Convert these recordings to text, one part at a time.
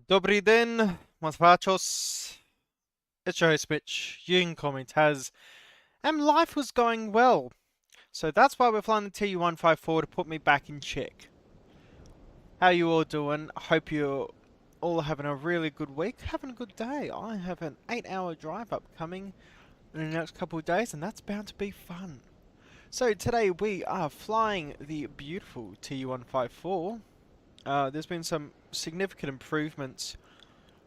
Dobry den, muchachos. It's your host Mitch. You can call me Taz. And life was going well. So that's why we're flying the TU154 to put me back in check. How you all doing? I hope you're all having a really good week, having a good day. I have an 8-hour drive upcoming in the next couple of days, and that's bound to be fun. So today we are flying the beautiful TU154. There's been some significant improvements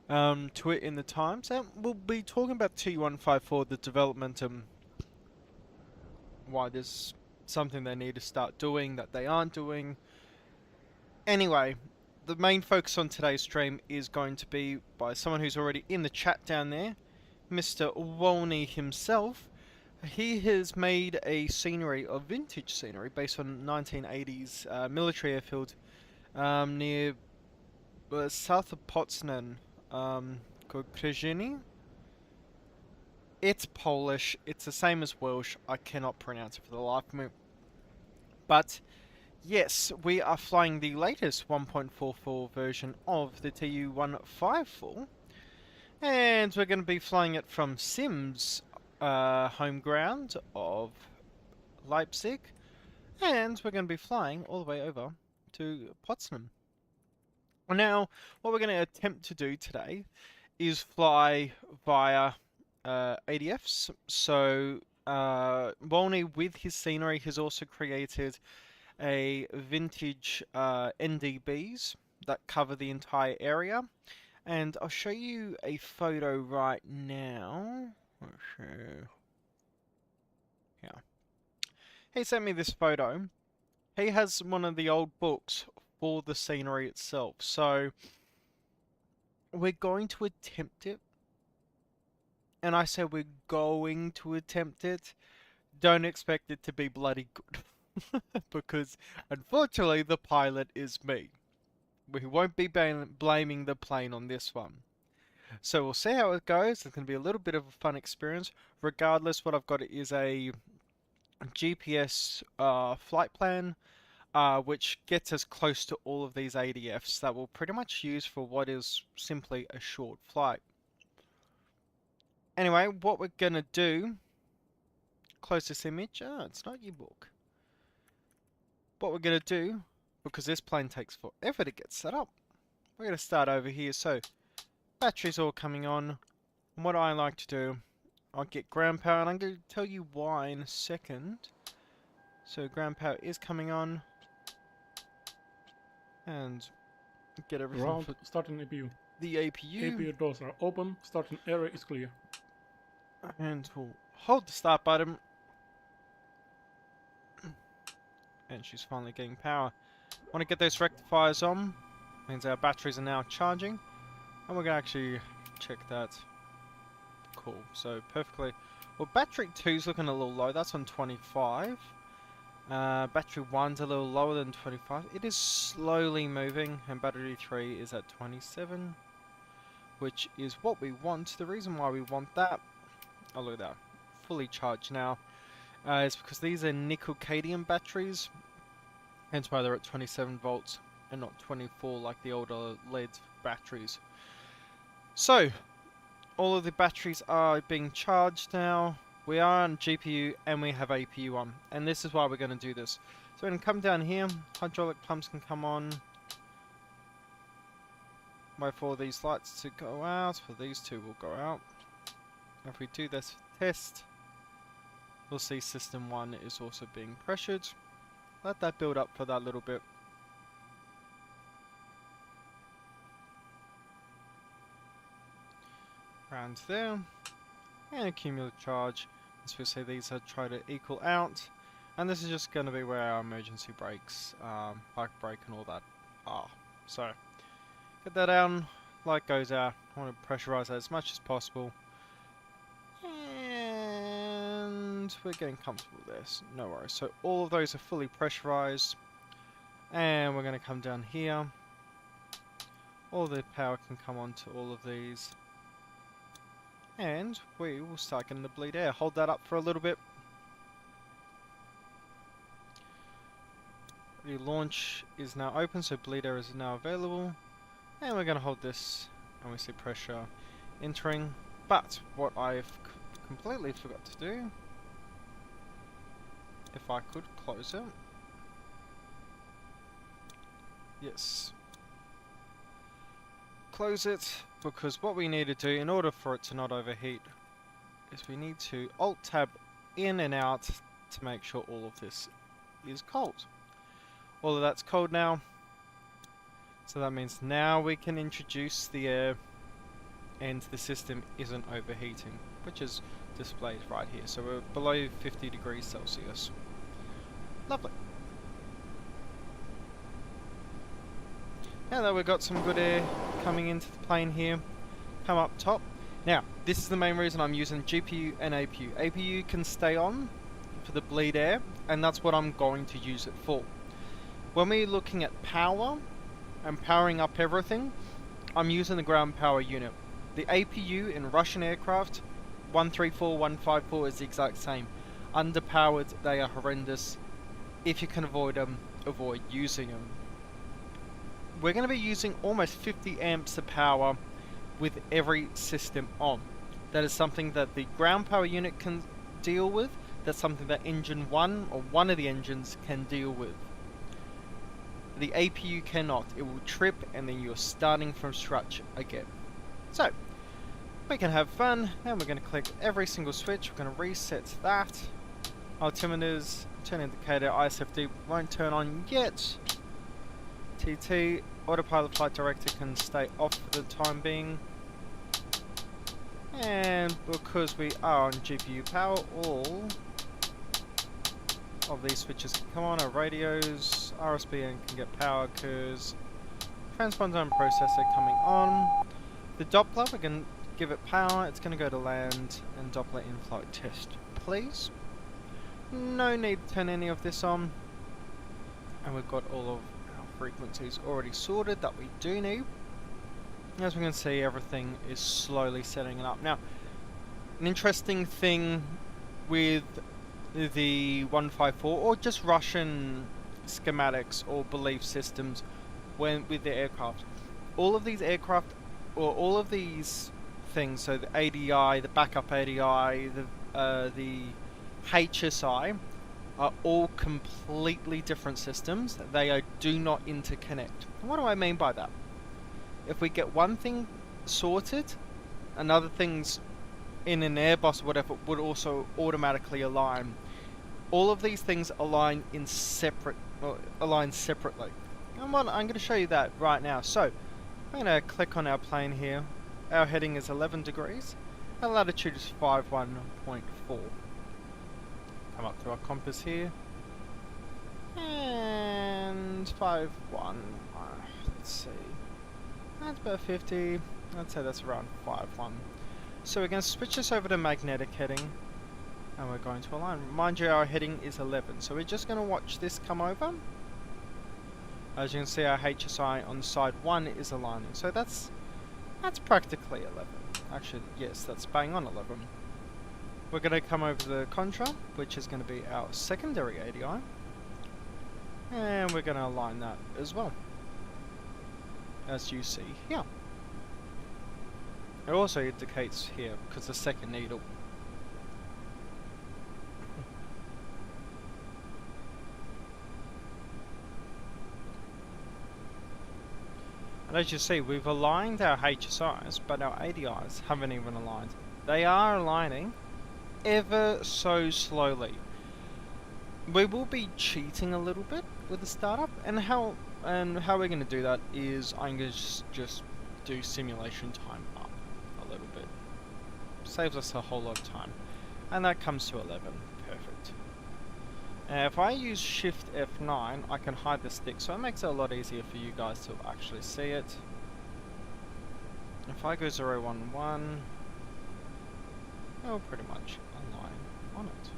to it in the times, and we'll be talking about TU154, the development, and why there's something they need to start doing that they aren't doing. Anyway, the main focus on today's stream is going to be by someone who's already in the chat down there, Mr. Wolny himself. He has made a scenery, a vintage scenery, based on 1980s military airfield near south of Poznań, called Krzyżany. It's Polish. It's the same as Welsh. I cannot pronounce it for the life of me. But yes, we are flying the latest 1.44 version of the TU154. And we're going to be flying it from Sim's home ground of Leipzig. And we're going to be flying all the way over to Potsdam. Now, what we're going to attempt to do today is fly via ADFs. So Wolny, with his scenery, has also created a vintage NDBs that cover the entire area. And I'll show you a photo right now. Yeah. He sent me this photo. He has one of the old books for the scenery itself. So we're going to attempt it. And I said we're going to attempt it. Don't expect it to be bloody good. Because unfortunately the pilot is me. We won't be blaming the plane on this one. So we'll see how it goes. It's going to be a little bit of a fun experience. Regardless, what I've got is a GPS flight plan, which gets us close to all of these ADFs that we'll pretty much use for what is simply a short flight. Anyway, what we're going to do, close this image. Oh, it's not your book. What we're going to do, because this plane takes forever to get set up, we're going to start over here. So, batteries all coming on. And what I like to do, I'll get ground power, and I'm going to tell you why in a second. So, ground power is coming on. And get everything Round, for starting APU. the APU. APU doors are open, starting area is clear. And we'll hold the start button. And she's finally getting power. Want to get those rectifiers on. Means our batteries are now charging. And we're going to actually check that. Cool. So perfectly. Well, battery 2's looking a little low. That's on 25. Battery 1's a little lower than 25. It is slowly moving. And battery 3 is at 27. Which is what we want. The reason why we want that... Oh, look at that. Fully charged now. Is because these are nickel-cadmium batteries. Hence why they're at 27 volts and not 24 like the older lead batteries. So, all of the batteries are being charged now. We are on GPU and we have APU on. And this is why we're going to do this. So we're going to come down here. Hydraulic pumps can come on. Wait for these lights to go out. For these two will go out. If we do this test, we'll see system 1 is also being pressured. Let that build up for that little bit. Around there. And accumulate charge. As we see, these are trying to equal out. And this is just going to be where our emergency brakes, bike brake and all that are. So, get that down. Light goes out. I want to pressurize that as much as possible. And we're getting comfortable with this. No worries. So all of those are fully pressurized. And we're going to come down here. All the power can come onto all of these. And we will start getting the bleed air. Hold that up for a little bit. The launch is now open, so bleed air is now available. And we're going to hold this, and we see pressure entering. But what I've completely forgot to do, if I could close it. Yes. Close it, because what we need to do in order for it to not overheat is we need to Alt-Tab in and out to make sure all of this is cold. All of that's cold now, so that means now we can introduce the air and the system isn't overheating, which is displayed right here. So we're below 50 degrees Celsius. Lovely. Now that we've got some good air coming into the plane here, come up top. Now, this is the main reason I'm using GPU and APU. APU can stay on for the bleed air, and that's what I'm going to use it for. When we're looking at power and powering up everything, I'm using the ground power unit. The APU in Russian aircraft, 134, 154 is the exact same. Underpowered, they are horrendous. If you can avoid them, avoid using them. We're going to be using almost 50 amps of power with every system on. That is something that the ground power unit can deal with. That's something that engine 1 or one of the engines can deal with. The APU cannot. It will trip and then you're starting from scratch again. So, we can have fun, and we're going to click every single switch. We're going to reset that. Altimeters, turn indicator, ISFD won't turn on yet. TT, autopilot flight director can stay off for the time being. And because we are on GPU power, all of these switches can come on. Our radios, RSBN can get power because transponder and processor coming on. The Doppler, we can give it power. It's going to go to land and Doppler in-flight test, please. No need to turn any of this on. And we've got all of frequencies already sorted that we do need. As we can see, everything is slowly setting it up. Now, an interesting thing with the 154 or just Russian schematics or belief systems when with the aircraft, all of these aircraft or all of these things, so the ADI, the backup ADI, the HSI, are all completely different systems. They do not interconnect. What do I mean by that? If we get one thing sorted, another thing's in an Airbus or whatever would also automatically align. All of these things align separately. And I'm going to show you that right now. So I'm going to click on our plane here. Our heading is 11 degrees. Our latitude is 51.4. Come up to our compass here, and 5.1. Let's see, that's about 50. I'd say that's around 5.1. So we're going to switch this over to magnetic heading, and we're going to align. Mind you, our heading is 11, so we're just going to watch this come over. As you can see, our HSI on side 1 is aligning, so that's practically 11. Actually, yes, that's bang on 11. We're going to come over to the contra, which is going to be our secondary ADI, and we're going to align that as well, as you see here. It also indicates here because the second needle. And as you see, we've aligned our HSIs, but our ADIs haven't even aligned. They are aligning ever so slowly. We will be cheating a little bit with the startup, and how we're going to do that is I'm going to just do simulation time up a little bit. Saves us a whole lot of time, and that comes to 11. Perfect. Now if I use Shift F9, I can hide the stick, so it makes it a lot easier for you guys to actually see it. If I go 011, it'll pretty much align on it.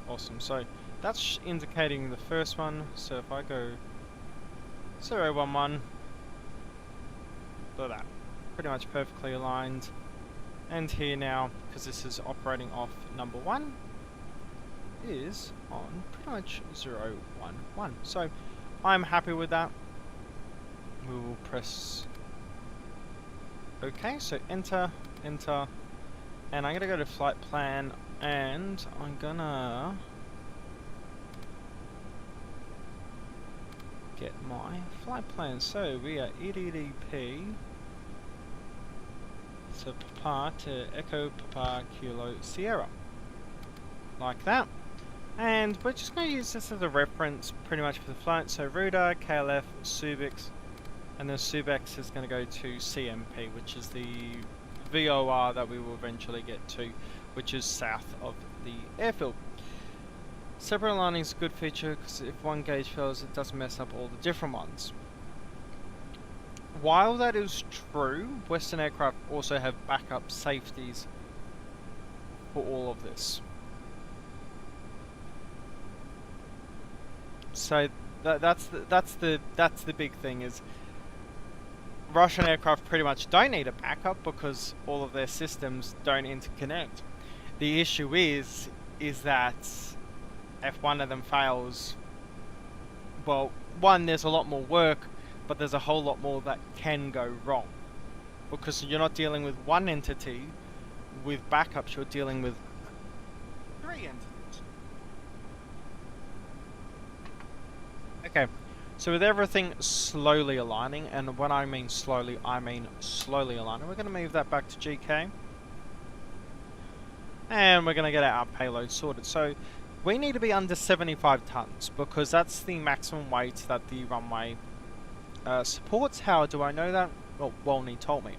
Awesome, so that's indicating the first one. So if I go 011, look at that, pretty much perfectly aligned. And here now, because this is operating off number 1, is on pretty much 011. So I'm happy with that. we will press OK. So enter, enter, and I'm gonna go to flight plan, and I'm gonna get my flight plan. So we are EDDP. So Papa to Echo Papa Kilo Sierra, like that. And we're just going to use this as a reference pretty much for the flight. So Ruda, KLF, Subix, and then Subix is going to go to CMP, which is the VOR that we will eventually get to, which is south of the airfield. Separate aligning is a good feature because if one gauge fails, it doesn't mess up all the different ones. While that is true, Western aircraft also have backup safeties for all of this. So that's the big thing is Russian aircraft pretty much don't need a backup because all of their systems don't interconnect. The issue is that if one of them fails, well, one, there's a lot more work, but there's a whole lot more that can go wrong because you're not dealing with one entity with backups, you're dealing with 3 entities. Okay, so with everything slowly aligning, and when I mean slowly aligning, we're going to move that back to GK. And we're going to get our payload sorted. So we need to be under 75 tons because that's the maximum weight that the runway supports. How do I know that? Well, Wolny told me.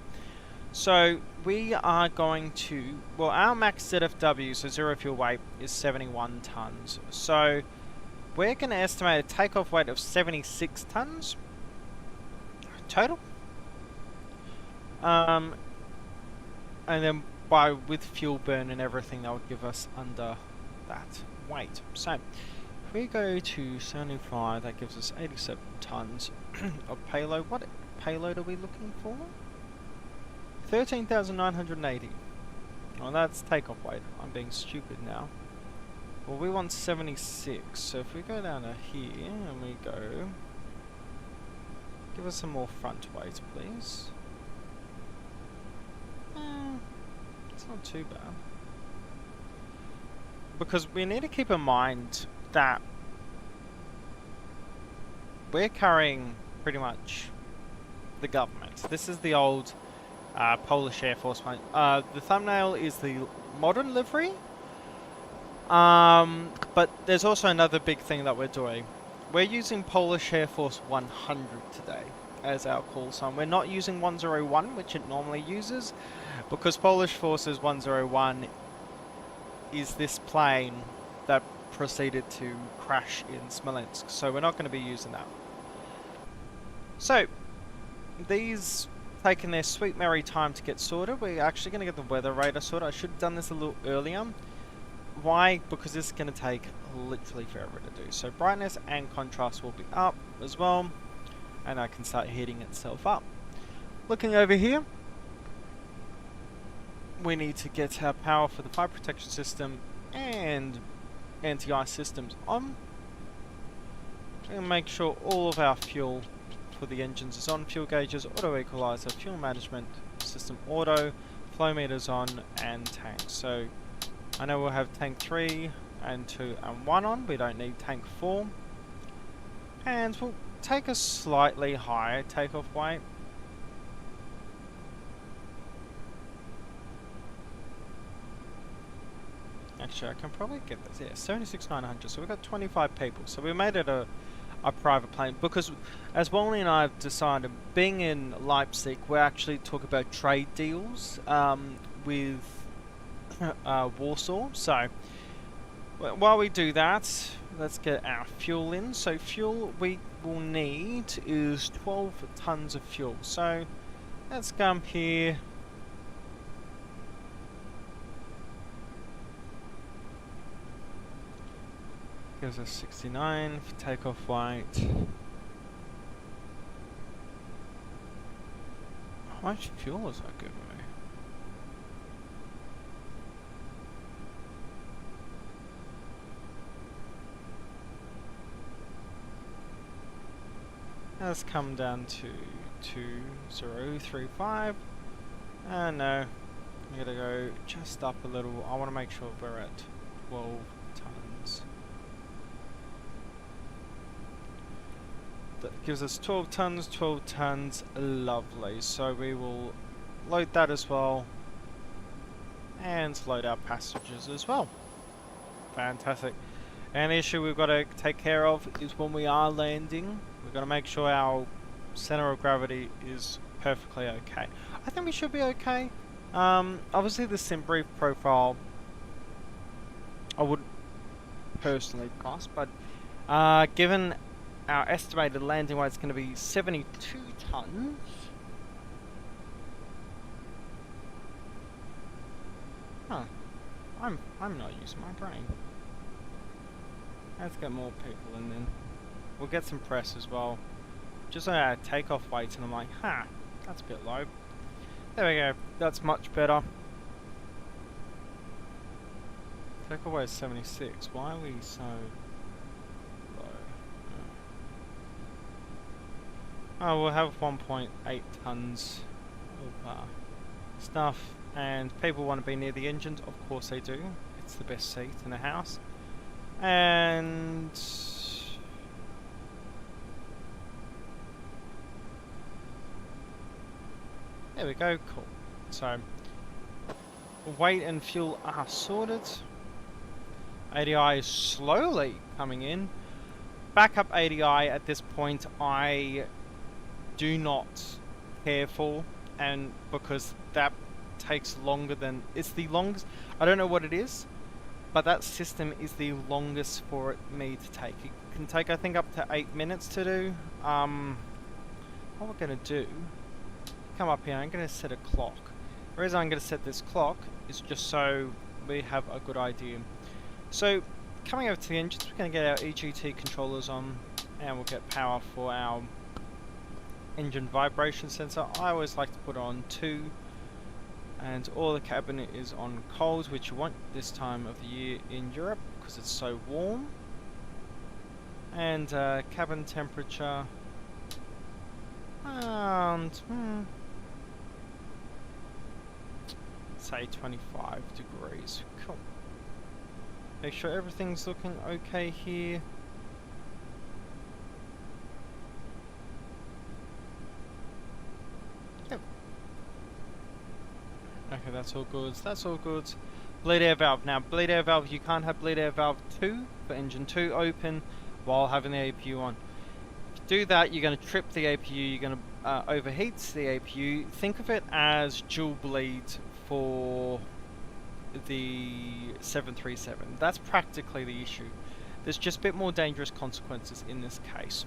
So we are going to, well, our max ZFW, so zero fuel weight, is 71 tons. So we're going to estimate a takeoff weight of 76 tons total. And then with fuel burn and everything, that would give us under that weight. So if we go to 75, that gives us 87 tons of payload. What payload are we looking for? 13,980. Well, that's takeoff weight. I'm being stupid now. Well, we want 76, so if we go down to here and we go, give us some more front weight, please. It's not too bad. Because we need to keep in mind that we're carrying pretty much the government. This is the old Polish Air Force one. The thumbnail is the modern livery. But there's also another big thing that we're doing. We're using Polish Air Force 100 today as our call sign. We're not using 101, which it normally uses, because Polish Forces 101 is this plane that proceeded to crash in Smolensk. So we're not going to be using that. So, these taking their sweet merry time to get sorted. We're actually going to get the weather radar sorted. I should have done this a little earlier. Why? Because this is going to take literally forever to do. So brightness and contrast will be up as well, and I can start heating itself up. Looking over here, we need to get our power for the fire protection system and anti-ice systems on. And make sure all of our fuel for the engines is on. Fuel gauges, auto equalizer, fuel management system auto, flow meters on, and tanks. So I know we'll have tank 3 and 2 and 1 on. We don't need tank 4. And we'll take a slightly higher takeoff weight. Actually, I can probably get this. Yeah, 76,900. So we've got 25 people. So we made it a private plane because, as Wolny and I have decided, being in Leipzig, we actually talk about trade deals with Warsaw. So while we do that, let's get our fuel in. So fuel we will need is 12 tons of fuel. So let's come here. Gives us 69 for takeoff weight. How much fuel is that giving me? Let's come down to 2035. No, I'm gonna go just up a little. I want to make sure we're at 12 tons. That gives us 12 tons, 12 tons, lovely. So we will load that as well, and load our passengers as well. Fantastic. And the issue we've got to take care of is when we are landing, we've got to make sure our center of gravity is perfectly okay. I think we should be okay. Obviously the sim brief profile I wouldn't personally pass, but given our estimated landing weight is going to be 72 tons. Huh. I'm not using my brain. Let's get more people in then. We'll get some press as well. Just on our takeoff weights, and I'm like, that's a bit low. There we go. That's much better. Takeoff weight is 76. Why are we so low? Oh, we'll have 1.8 tons of stuff, and people want to be near the engines. Of course they do. It's the best seat in the house. And there we go, cool. So weight and fuel are sorted. ADI is slowly coming in. Backup ADI at this point I do not care for, and because that takes longer than, it's the longest, I don't know what it is, but that system is the longest for me to take. It can take, I think, up to 8 minutes to do. What we're going to do, come up here, I'm going to set a clock. The reason I'm going to set this clock is just so we have a good idea. So, coming over to the engines, we're going to get our EGT controllers on, and we'll get power for our engine vibration sensor. I always like to put on 2. And all the cabin is on cold, which you want this time of the year in Europe because it's so warm. And cabin temperature around say 25 degrees. Cool. Make sure everything's looking okay here. Okay, that's all good. That's all good. Bleed air valve. Now, bleed air valve, you can't have bleed air valve 2 for engine 2 open while having the APU on. If you do that, you're going to trip the APU, you're going to overheat the APU. Think of it as dual bleed for the 737. That's practically the issue. There's just a bit more dangerous consequences in this case.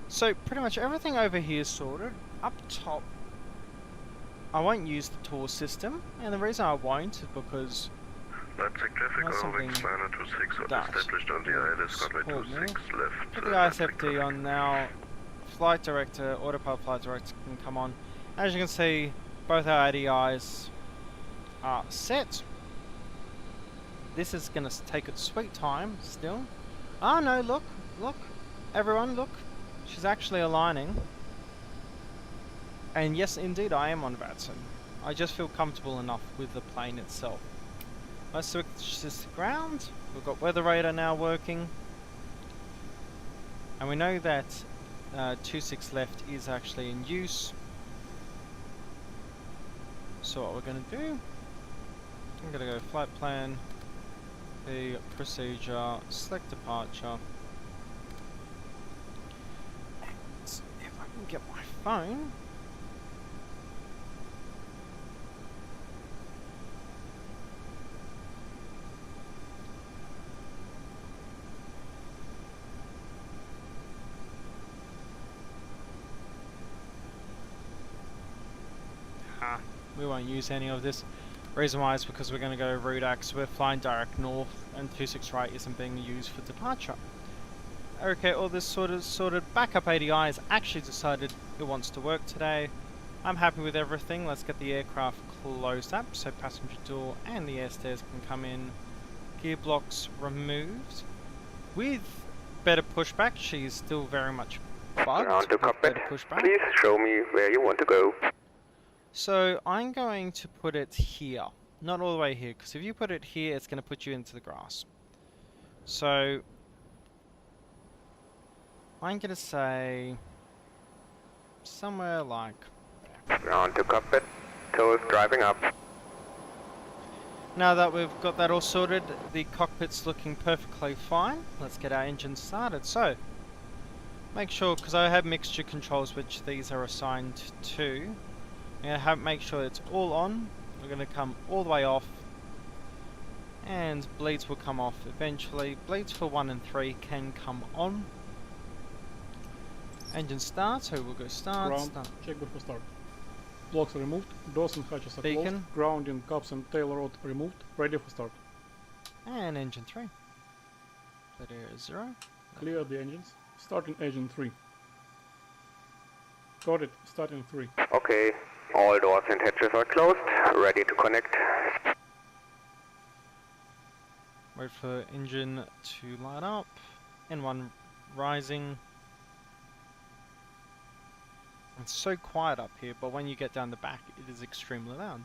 So, pretty much everything over here is sorted. Up top, I won't use the tour system, and the reason I won't is because Leipzig traffic something Liner 26 that established on the ILS runway 26 left. put the ISFD on now. Flight director, autopilot flight director can come on. As you can see, both our ADIs are set. This is going to take its sweet time still. Oh no, look, everyone look. She's actually aligning. And yes, indeed, I am on Vatson. I just feel comfortable enough with the plane itself. Let's switch this to ground. We've got weather radar now working. And we know that 26 left is actually in use. So what we're going to do, I'm going to go flight plan, the procedure, select departure. And if I can get my phone. We won't use any of this. Reason why is because we're going to go route X. We're flying direct north, and 26 right isn't being used for departure. Okay, all this sorted. Backup ADI has actually decided it wants to work today. I'm happy with everything. Let's get the aircraft closed up so passenger door and the air stairs can come in. Gear blocks removed. With better pushback, she is still very much bugged. Ground to We've cockpit. better push back. Please show me where you want to go. So I'm going to put it here. Not all the way here, because if you put it here, it's going to put you into the grass. So I'm going to say somewhere like there. Ground to cockpit. Toes driving up. Now that we've got that all sorted, the cockpit's looking perfectly fine. Let's get our engine started. So make sure, because I have mixture controls which these are assigned to, I'm going to make sure it's all on. We're going to come all the way off, and bleeds will come off eventually. Bleeds for 1 and 3 can come on. Engine start, so we'll go start. Ground. Start. Check before start. Blocks removed. Doors and hatches are closed. Beacon. Grounding, cups and tail rod removed. Ready for start. And engine 3. That is 0. Clear the engines. Starting engine 3. Got it. Starting 3. Okay. All doors and hatches are closed. Ready to connect. Wait for engine to light up. N1 rising. It's so quiet up here, but when you get down the back, it is extremely loud.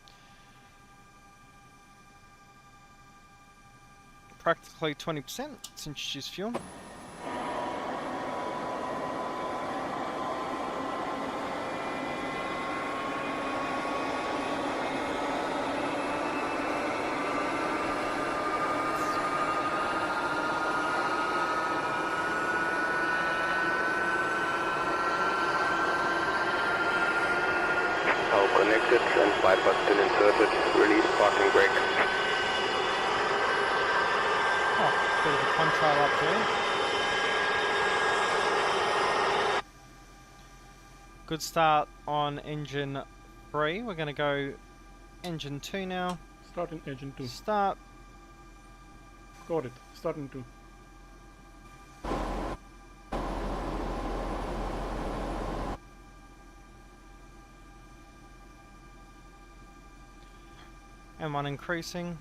Practically 20%. Let's introduce fuel. Connected and bypass still inserted. Release parking brake. Oh, bit of a contrail up there. Good start on engine 3. We're going to go engine 2 now. Starting engine 2. Start. Got it. Starting 2. N1 increasing.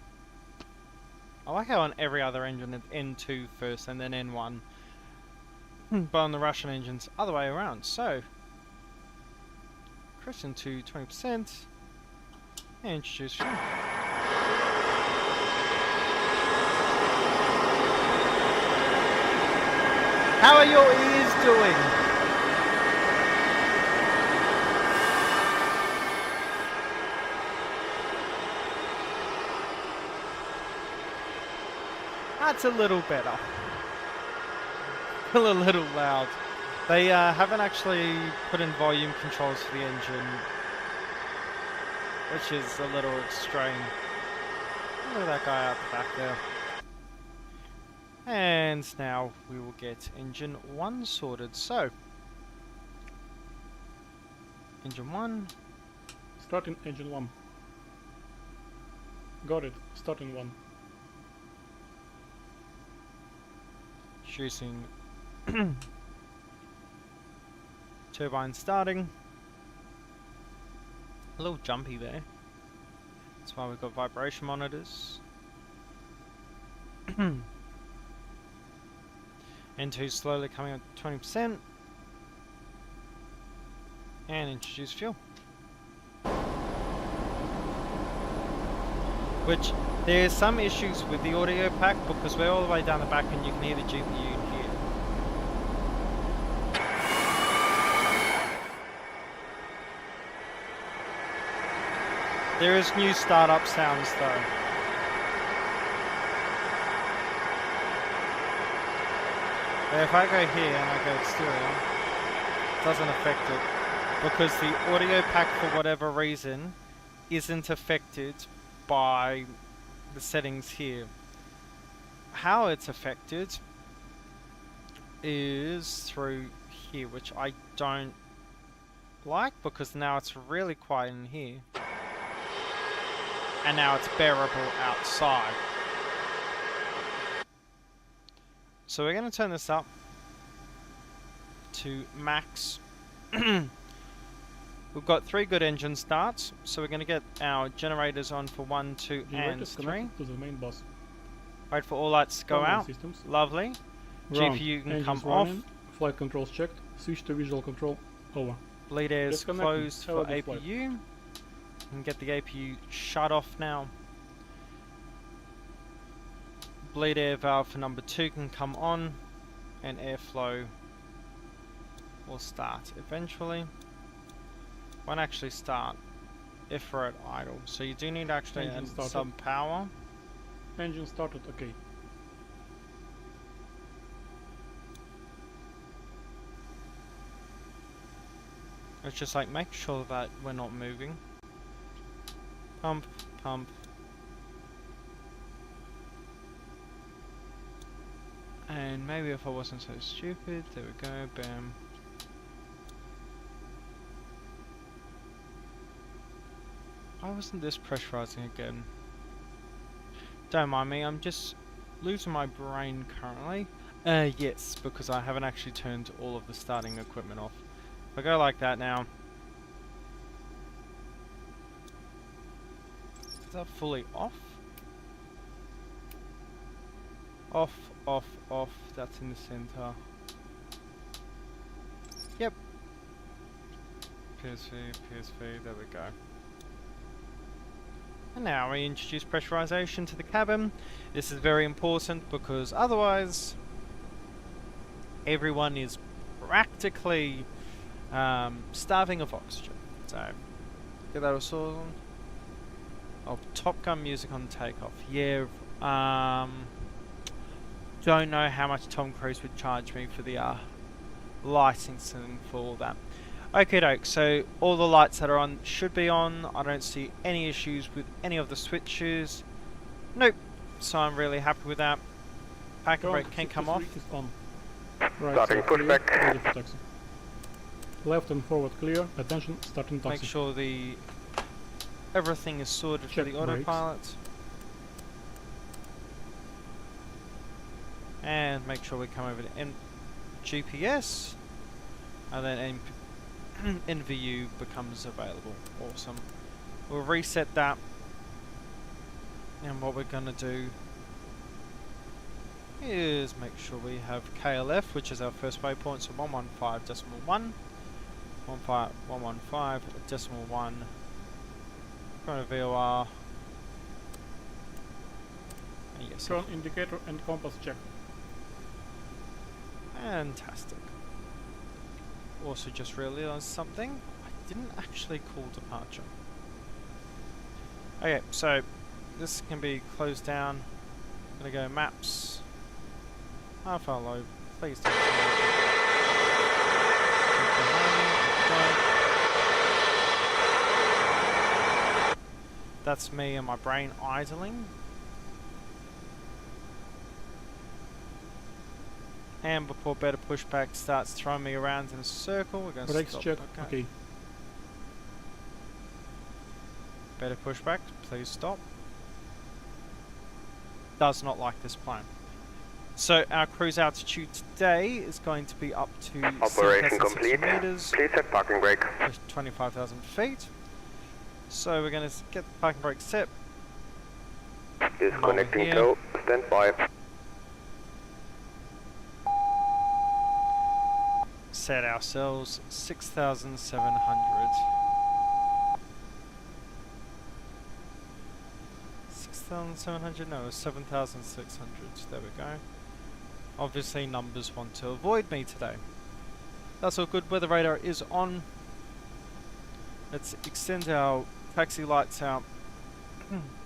I like how on every other engine it's N2 first and then N1. But on the Russian engines, other way around. So, Christian to 20%. And introduce fuel. How are your ears doing? That's a little better. A little loud. They haven't actually put in volume controls for the engine, which is a little extreme. Look at that guy out the back there. And now we will get engine 1 sorted. So, engine 1. Starting engine 1. Got it. Starting 1. Introducing turbine starting. A little jumpy there. That's why we've got vibration monitors. N2 slowly coming up to 20%. And introduce fuel. Which, there's some issues with the audio pack because we're all the way down the back and you can hear the GPU here. There is new startup sounds though. But if I go here and I go exterior, it doesn't affect it because the audio pack for whatever reason isn't affected by the settings here. How it's affected is through here, which I don't like because now it's really quiet in here. And now it's bearable outside. So we're going to turn this up to max. We've got 3 good engine starts, so we're going to get our generators on for 1, 2, and 3. To the main bus. Wait for all lights to go Command out. Systems. Lovely. Ground. GPU can Engines come running. off. Flight controls checked. Switch to visual control. Over. Bleed air is Disconnected. closed Have for a good flight. APU. And get the APU shut off now. Bleed air valve for number 2 can come on, and airflow will start eventually. Won't actually start if we're at idle, so you do need actually Engine started. some power. Engine started, okay. It's just like make sure that we're not moving. Pump, pump. And maybe if I wasn't so stupid, there we go, bam. Why wasn't this pressurizing again? Don't mind me, I'm just losing my brain currently. Yes, because I haven't actually turned all of the starting equipment off. If I go like that now. Is that fully off? Off, off, off. That's in the center. Yep. PSV, PSV, there we go. And now we introduce pressurization to the cabin. This is very important because otherwise everyone is practically starving of oxygen. So get that all on. Oh, Top Gun music on takeoff. Yeah. Don't know how much Tom Cruise would charge me for the licensing for all that. Okay, doke. So all the lights that are on should be on. I don't see any issues with any of the switches. Nope. So I'm really happy with that. Parking brake can come off. Is on. Right, Starting clear, pushback. ready for taxi. Left and forward clear. Attention, starting taxi. Make sure the everything is sorted Check for the brakes. autopilot. And make sure we come over to GPS. And then NVU becomes available. Awesome. We'll reset that. And what we're going to do is make sure we have KLF, which is our first waypoint, so 115.1, 115.1, going to VOR, and yes, Turn indicator and compass check. fantastic. Also just realised something, I didn't actually call departure. Okay, so this can be closed down. I'm going to go maps. How far low? Please don't. That's me and my brain idling. And before better pushback starts throwing me around in a circle, we're going to Brakes stop. check, okay. Better pushback, please stop. Does not like this plane. So our cruise altitude today is going to be up to Operation 7,600 complete. meters, Please set parking brake. 25,000 feet. So we're going to get the parking brake set. Disconnecting here. tow. Stand by. Set ourselves 6,700. 6,700? No, it was 7,600. There we go. Obviously numbers want to avoid me today. That's all good. Weather radar is on. Let's extend our taxi lights out.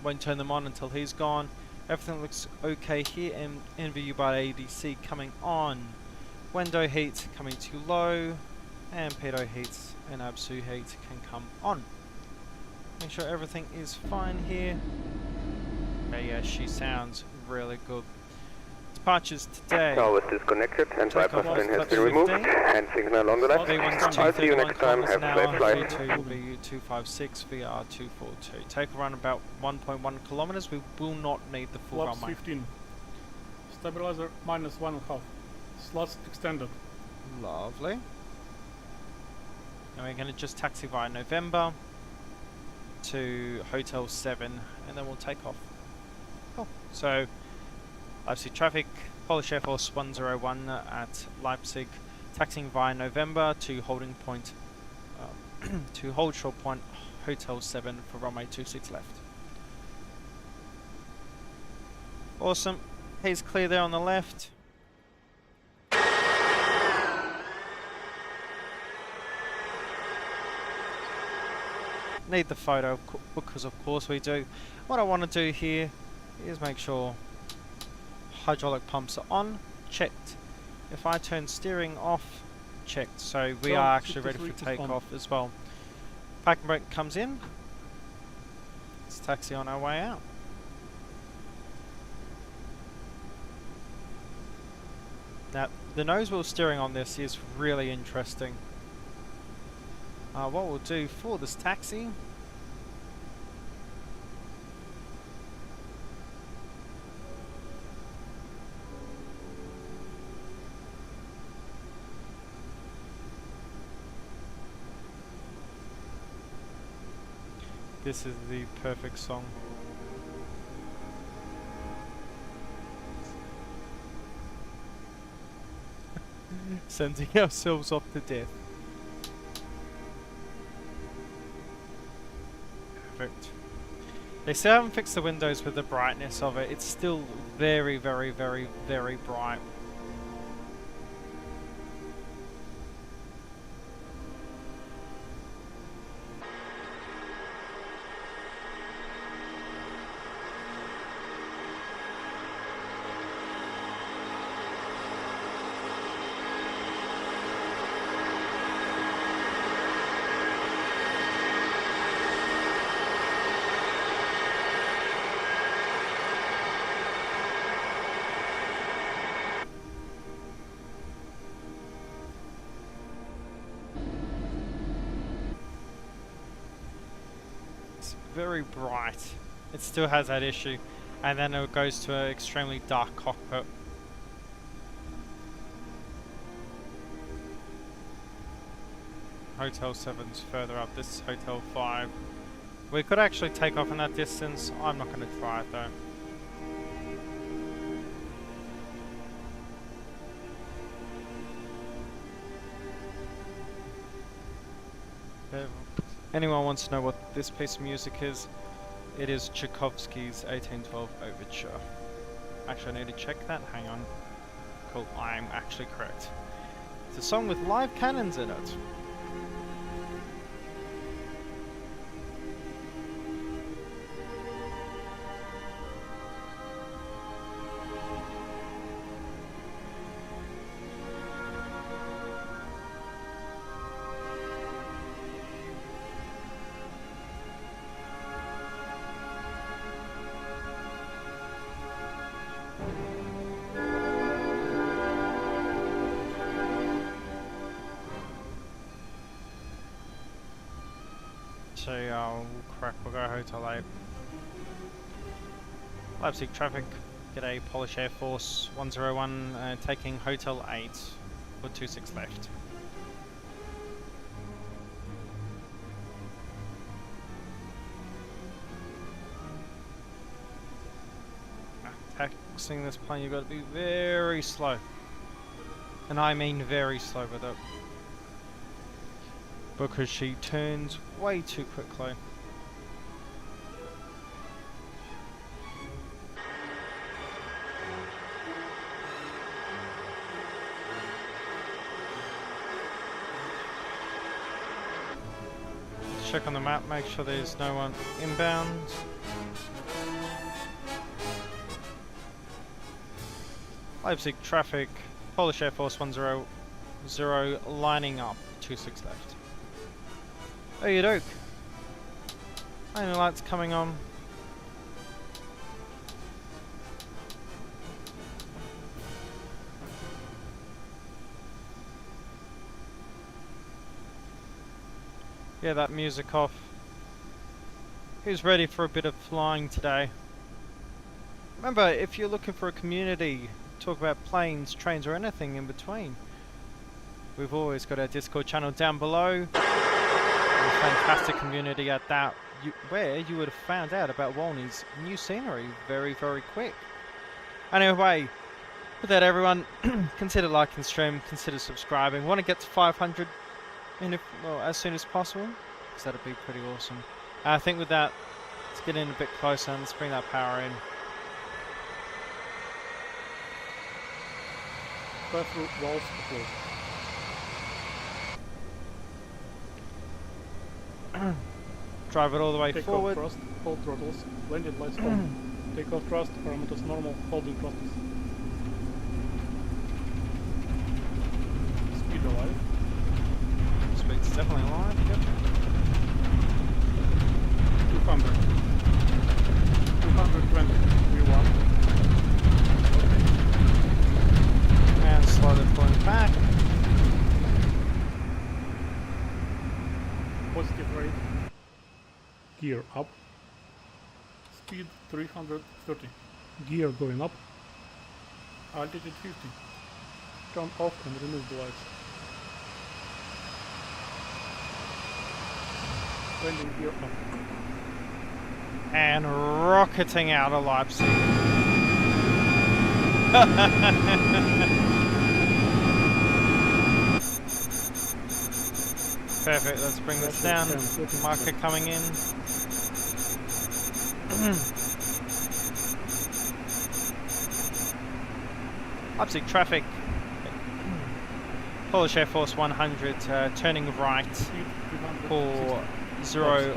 Won't turn them on until he's gone. Everything looks okay here. And NVU by ADC coming on. Window heat coming too low. And pedo heat and Absu heat can come on. Make sure everything is fine here. Okay, yeah, she sounds really good. Departures today. Now is disconnected and bypass pin has been removed. 15. And signal on the left. V1's I'll see you 231 next time. kilometers Have an a safe hour. flight. V2 VU256 VR242. Take a run about 1.1 kilometers. We will not need the full Flaps runway. 15. Stabilizer minus 1.5. Slots extended. Lovely. And we're going to just taxi via November to Hotel 7 and then we'll take off. Cool. So, Leipzig traffic, Polish Air Force 101 at Leipzig, taxiing via November to holding point, to hold short point Hotel 7 for runway 26 left. Awesome. He's clear there on the left. Need the photo because of course we do. What I want to do here is make sure hydraulic pumps are on, checked. If I turn steering off, checked. So we are actually ready for takeoff as well. Parking brake comes in. Let's taxi on our way out. Now the nose wheel steering on this is really interesting. What we'll do for this taxi, this is the perfect song. Sending ourselves off to death. Perfect. They still haven't fixed the windows with the brightness of it. It's still very, very, very, very bright. Very bright. It still has that issue, and then it goes to an extremely dark cockpit. Hotel 7's further up. This is Hotel 5. We could actually take off in that distance. I'm not going to try it though. Anyone wants to know what this piece of music is? It is Tchaikovsky's 1812 Overture. Actually, I need to check that. Hang on. Cool, I'm actually correct. It's a song with live cannons in it. So we'll go Hotel 8. Leipzig traffic, get a Polish Air Force 101 taking Hotel 8 with 26 left. Taxiing this plane, you've got to be very slow. And I mean very slow with it. Because she turns way too quickly. Let's check on the map, make sure there's no one inbound. Leipzig traffic, Polish Air Force 100 lining up, 26 left. Oh, you doke. Landing lights coming on. Yeah, that music off. Who's ready for a bit of flying today? Remember, if you're looking for a community, talk about planes, trains, or anything in between, we've always got our Discord channel down below. A fantastic community at that, where you would have found out about Wolny's new scenery very, very quick. Anyway, With that, everyone, consider liking the stream, consider subscribing. Want to get to 500 as soon as possible, because that'd be pretty awesome. I think with that, let's get in a bit closer and let's bring that power in. Pass-through walls closed. Drive it all the way Take forward. off thrust, hold throttles, landed lights on. Take off thrust, parameters normal, holding thrustles. Speed alive. Speed's definitely alive, yep. 200. 220. V1. And slowly pulling back. Positive rate. Gear up. Speed 330. Gear going up. Altitude 50. Turn off and remove the lights. Landing gear up. And rocketing out of Leipzig. Perfect, let's bring this down. Marker coming in. Leipzig traffic. Polish Air Force 100 turning right for 040,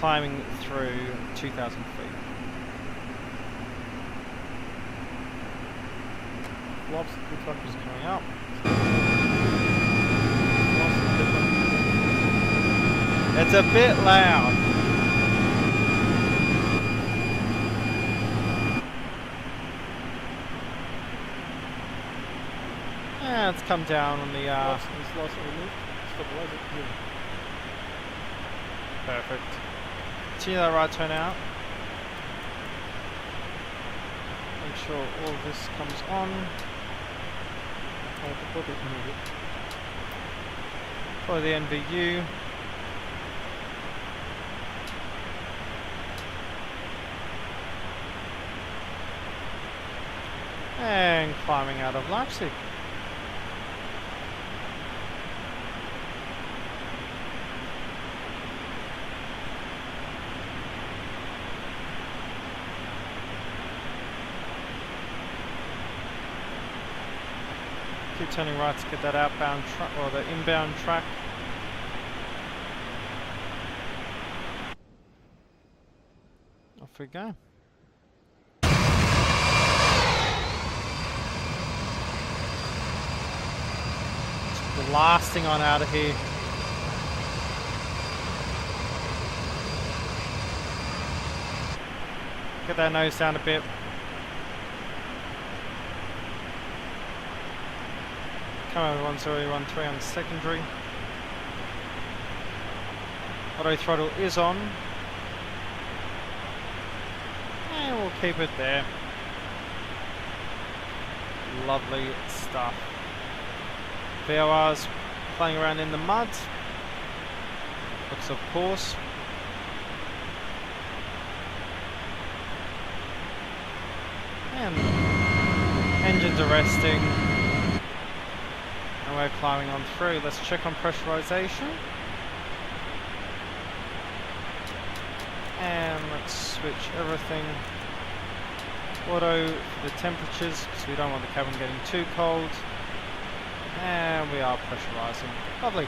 climbing through 2,000 feet. Flops, the truck is Coming up. It's a bit loud. Yeah, it's come down on the perfect. Continue that right turn out. Make sure all of this comes on. For the NVU. And climbing out of Leipzig. Keep turning right to get that outbound track or the inbound track. Off we go. Just blasting on out of here. Get that nose down a bit. Come over 1013 on secondary. Auto throttle is on. And we'll keep it there. Lovely stuff. VOR's playing around in the mud. Looks of course. And engines are resting. And we're climbing on through. Let's check on pressurization. And let's switch everything auto for the temperatures because we don't want the cabin getting too cold. And we are pressurizing. Lovely.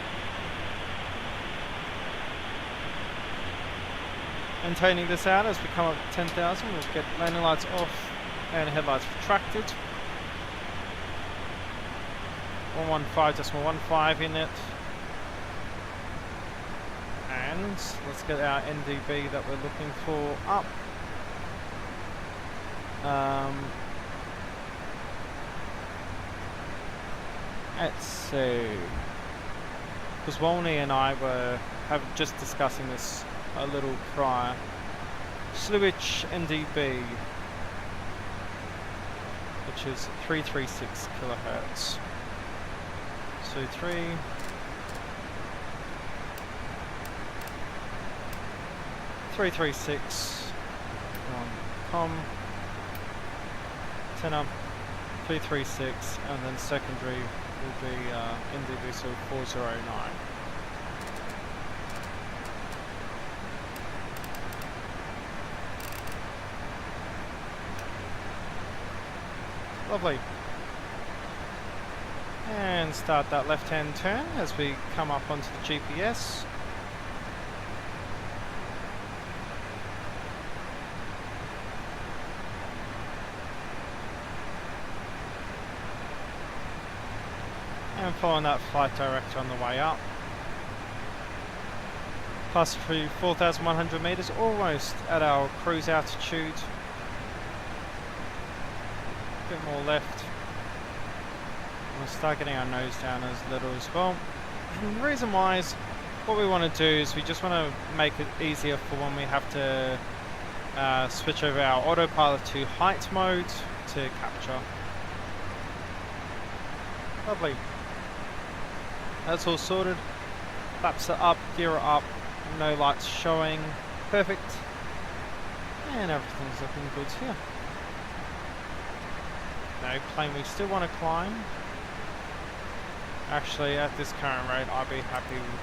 Maintaining this out as we come up to 10,000. We'll get landing lights off and headlights retracted. 115.15 in it. And let's get our NDB that we're looking for up. Let's see. Because Wolny and I were just discussing this a little prior. Switch NDB, which is 336 kilohertz. So 336 on com. antenna 336, and then secondary will be NDVSO 409. Lovely. And start that left-hand turn as we come up onto the GPS. And following that flight director on the way up. Plus through 4,100 meters, almost at our cruise altitude. A bit more left. We'll start getting our nose down as little as well. Reason wise, what we want to do is we just want to make it easier for when we have to switch over our autopilot to height mode to capture. Lovely. That's all sorted. Flaps are up, gear are up, no lights showing. Perfect. And everything's looking good here. No plane we still want to climb. Actually, at this current rate, I'd be happy with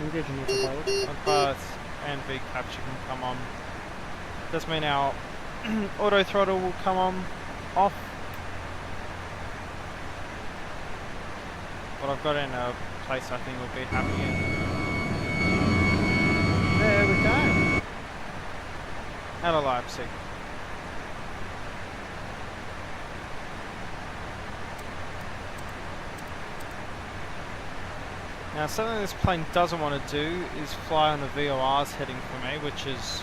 Engaging autopilot. autopilot and V capture can come on. Does mean our auto throttle will come on, off. But I've got in a place I think we'll be happy in. There we go. Out of Leipzig. Now something this plane doesn't want to do is fly on the VOR's heading for me, which is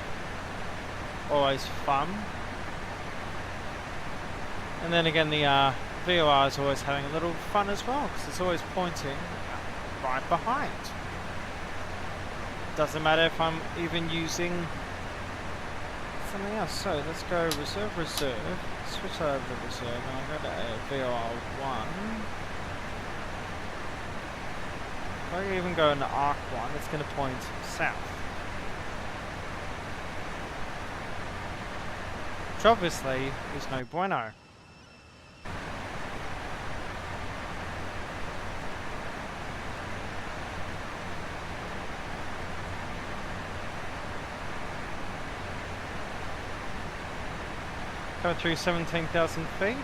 always fun. And then again the VOR is always having a little fun as well, because it's always pointing right behind. Doesn't matter if I'm even using something else. So let's go reserve, switch that over to reserve, and I'll go to VOR 1. If I even go into arc 1, it's going to point south. Which obviously is no bueno. Coming through 17,000 feet.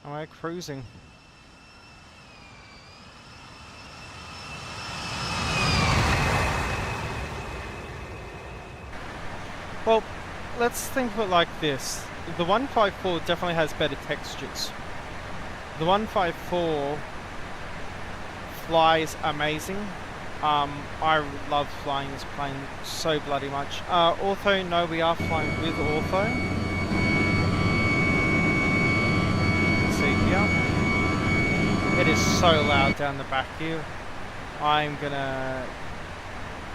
We're cruising. Well, let's think of it like this. The 154 definitely has better textures. The 154 flies amazing. I love flying this plane so bloody much. Ortho, no, we are flying with ortho. It is so loud down the back here. I'm gonna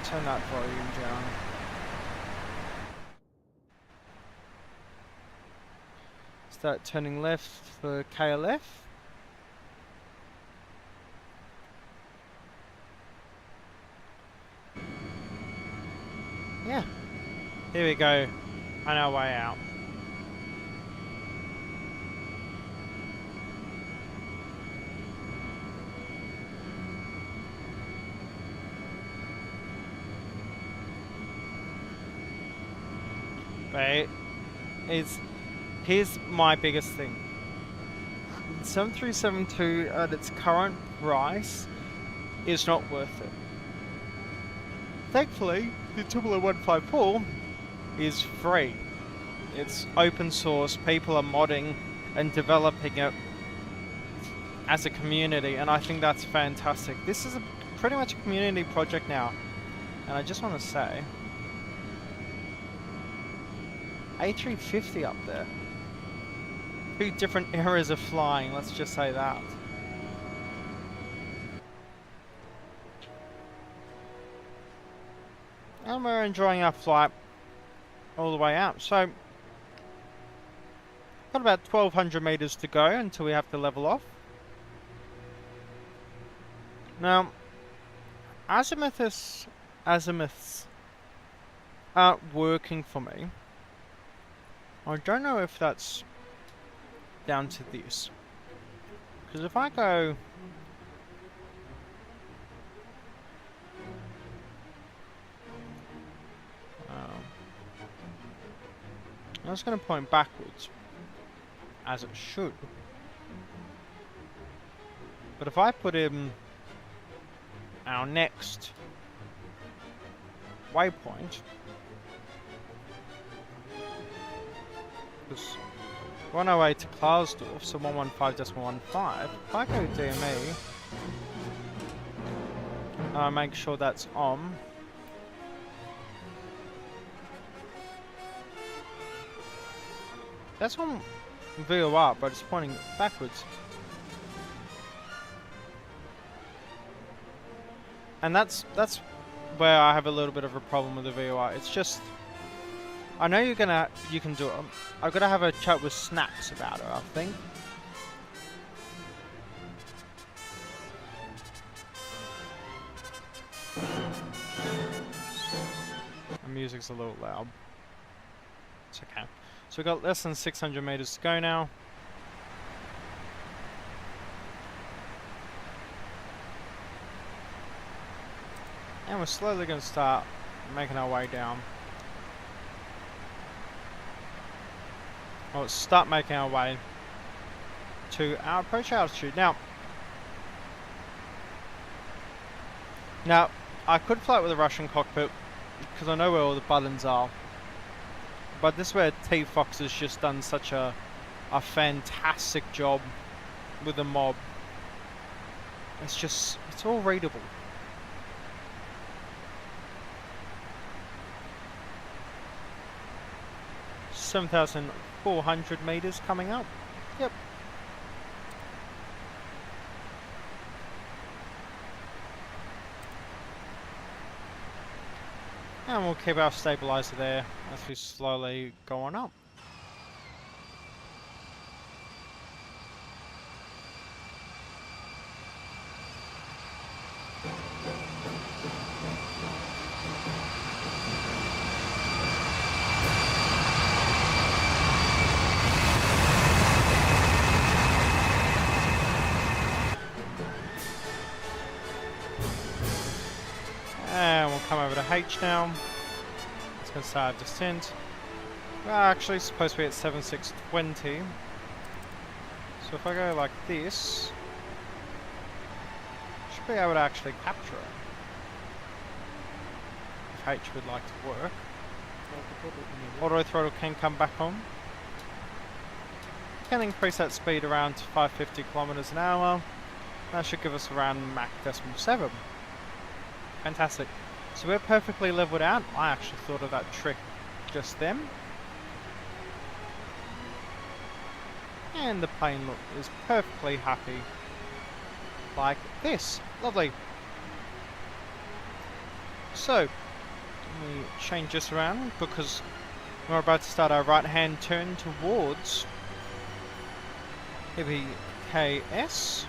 turn that volume down. Start turning left for KLF. Yeah, here we go, on our way out. But here's my biggest thing. 7372 at its current price is not worth it. Thankfully, the Tubular 154 is free. It's open source, people are modding and developing it as a community, and I think that's fantastic. This is pretty much a community project now, and I just want to say, A350 up there. 2 different eras of flying, let's just say that. And we're enjoying our flight all the way out. So, Got about 1,200 meters to go until we have to level off. Now, azimuths aren't working for me. I don't know if that's down to this. Because if I go... I was going to point backwards, as it should. But if I put in our next waypoint, because we're on our way to Klausdorf, so 115.15. If I go DME, make sure that's on. That's on VOR, but it's pointing backwards. And that's where I have a little bit of a problem with the VOR. It's just, I know you can do it. I've got to have a chat with Snaps about it, I think. The music's a little loud. It's okay. So we've got less than 600 meters to go now. And we're slowly going to start making our way down. Or start making our way to our approach altitude. Now, I could fly it with a Russian cockpit because I know where all the buttons are. But this is where T-Fox has just done such a fantastic job with the mob. It's all readable. (7,400 meters coming up. Yep. And we'll keep our stabilizer there as we slowly go on up. And we'll come over to H now. It's going to start descent. We're actually supposed to be at 7620. So if I go like this, I should be able to actually capture it. If H would like to work. Auto throttle can come back on. Can increase that speed around to 550 kilometers an hour. That should give us around Mach 7. Fantastic. So we're perfectly leveled out. I actually thought of that trick just then. And the plane is perfectly happy. Like this. Lovely. So, let me change this around because we're about to start our right hand turn towards EDDP-EPKS.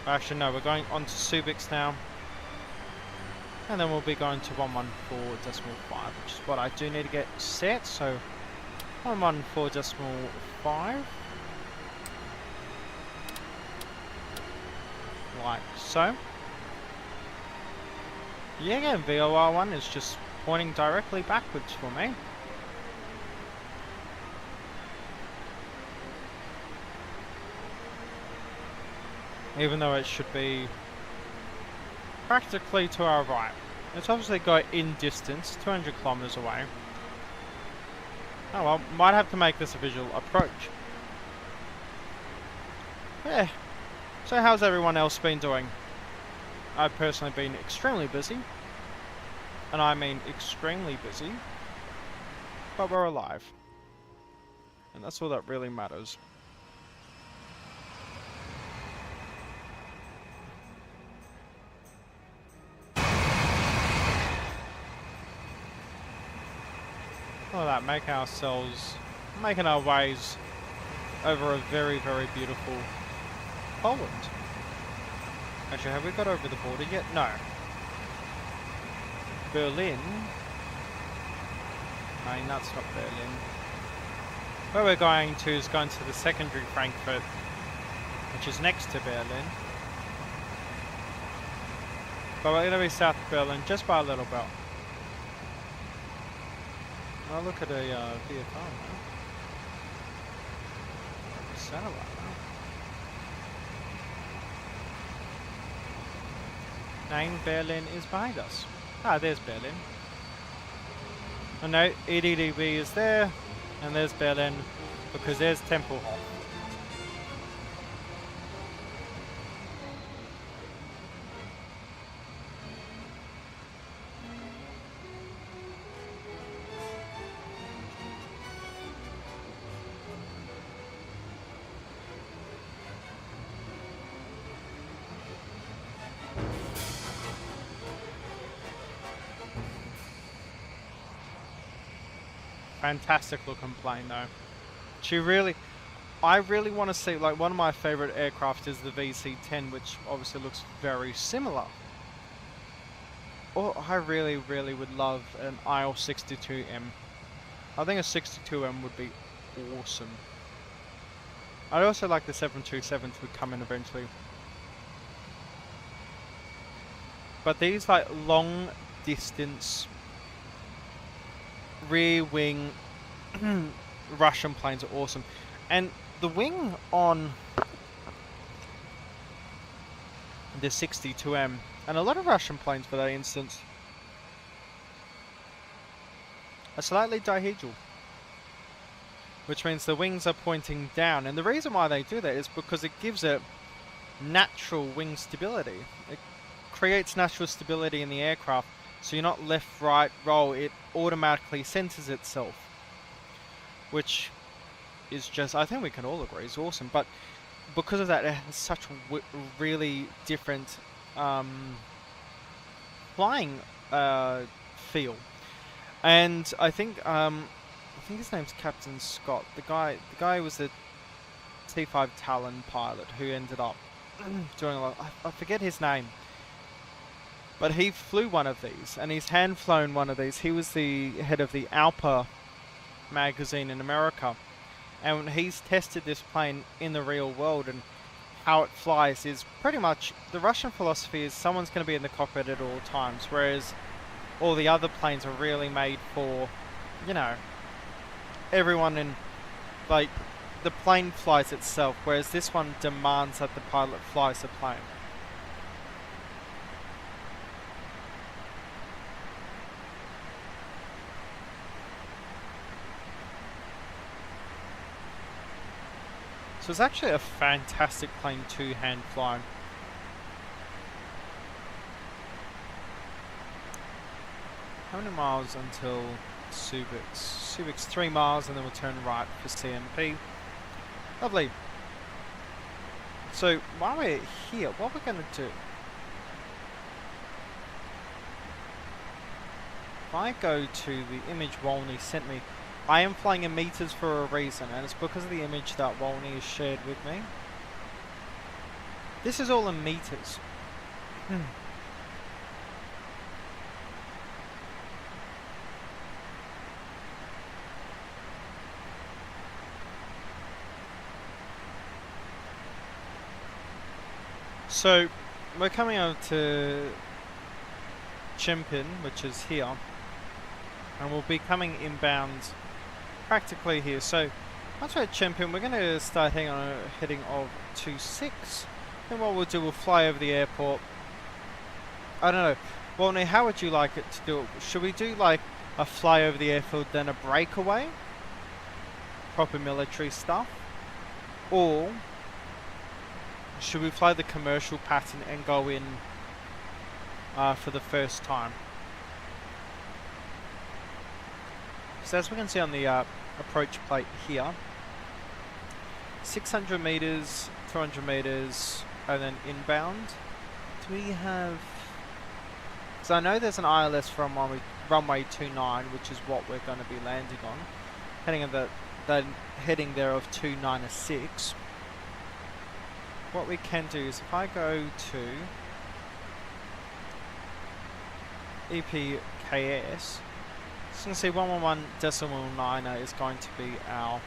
Actually no, we're going on to Subics now. And then we'll be going to 114.5, which is what I do need to get set. So 114.5, like so. Yeah, again, VOR1 is just pointing directly backwards for me. Even though it should be practically to our right. It's obviously got in distance, 200 kilometers away. Oh well, might have to make this a visual approach. Yeah. So how's everyone else been doing? I've personally been extremely busy. And I mean extremely busy. But we're alive. And that's all that really matters. All that, make ourselves making our ways over a very, very beautiful Poland. Actually, have we got over the border yet? No. Berlin. No, that's not Berlin. Where we're going to is going to the secondary Frankfurt, which is next to Berlin. But we're going to be south of Berlin just by a little bit. Oh, look at a VFR now. Satellite now. Name Berlin is behind us. Ah, there's Berlin. Oh no, EDDP is there, and there's Berlin, because there's Tempelhof. Fantastic looking plane though. I really want to see, like, one of my favorite aircraft is the VC-10, which obviously looks very similar. Or I really would love an IL-62M. I think a 62M would be awesome. I'd also like the 727s would come in eventually. But these like long distance rear wing Russian planes are awesome. And the wing on the 62M, and a lot of Russian planes for that instance, are slightly dihedral, which means the wings are pointing down. And the reason why they do that is because it gives it natural wing stability. It creates natural stability in the aircraft, so you're not left, right, roll. It automatically centers itself, which is just, I think we can all agree, is awesome. But because of that, it has such a really different flying feel. And I think his name's Captain Scott. The guy was the T5 Talon pilot who ended up doing a lot. I forget his name, but he flew one of these, and he's hand flown one of these. He was the head of the Alpa magazine in America, and he's tested this plane in the real world, and how it flies is pretty much, the Russian philosophy is someone's going to be in the cockpit at all times, whereas all the other planes are really made for, you know, everyone in, like, the plane flies itself, whereas this one demands that the pilot flies the plane. So it's actually a fantastic plane to hand fly. How many miles until Subic? Subic's 3 miles, and then we'll turn right for CMP. Lovely. So while we're here, what we're going to do, if I go to the image Wolny sent me, I am flying in meters for a reason, and it's because of the image that Wolny has shared with me. This is all in meters. So we're coming over to Chempion, which is here, and we'll be coming inbound practically here. So once we're at Chempion, we're going to start heading on a heading of 26. Then what we'll do, we'll fly over the airport. I don't know. Wolny, how would you like it to do it? Should we do like a fly over the airfield, then a breakaway? Proper military stuff? Or should we fly the commercial pattern and go in for the first time? So as we can see on the approach plate here, 600 meters, 200 meters, and then inbound. Do we have... So I know there's an ILS from runway 29, which is what we're going to be landing on. Heading at the that heading there of 296, what we can do is if I go to EPKS, so you can see 111.9 is going to be our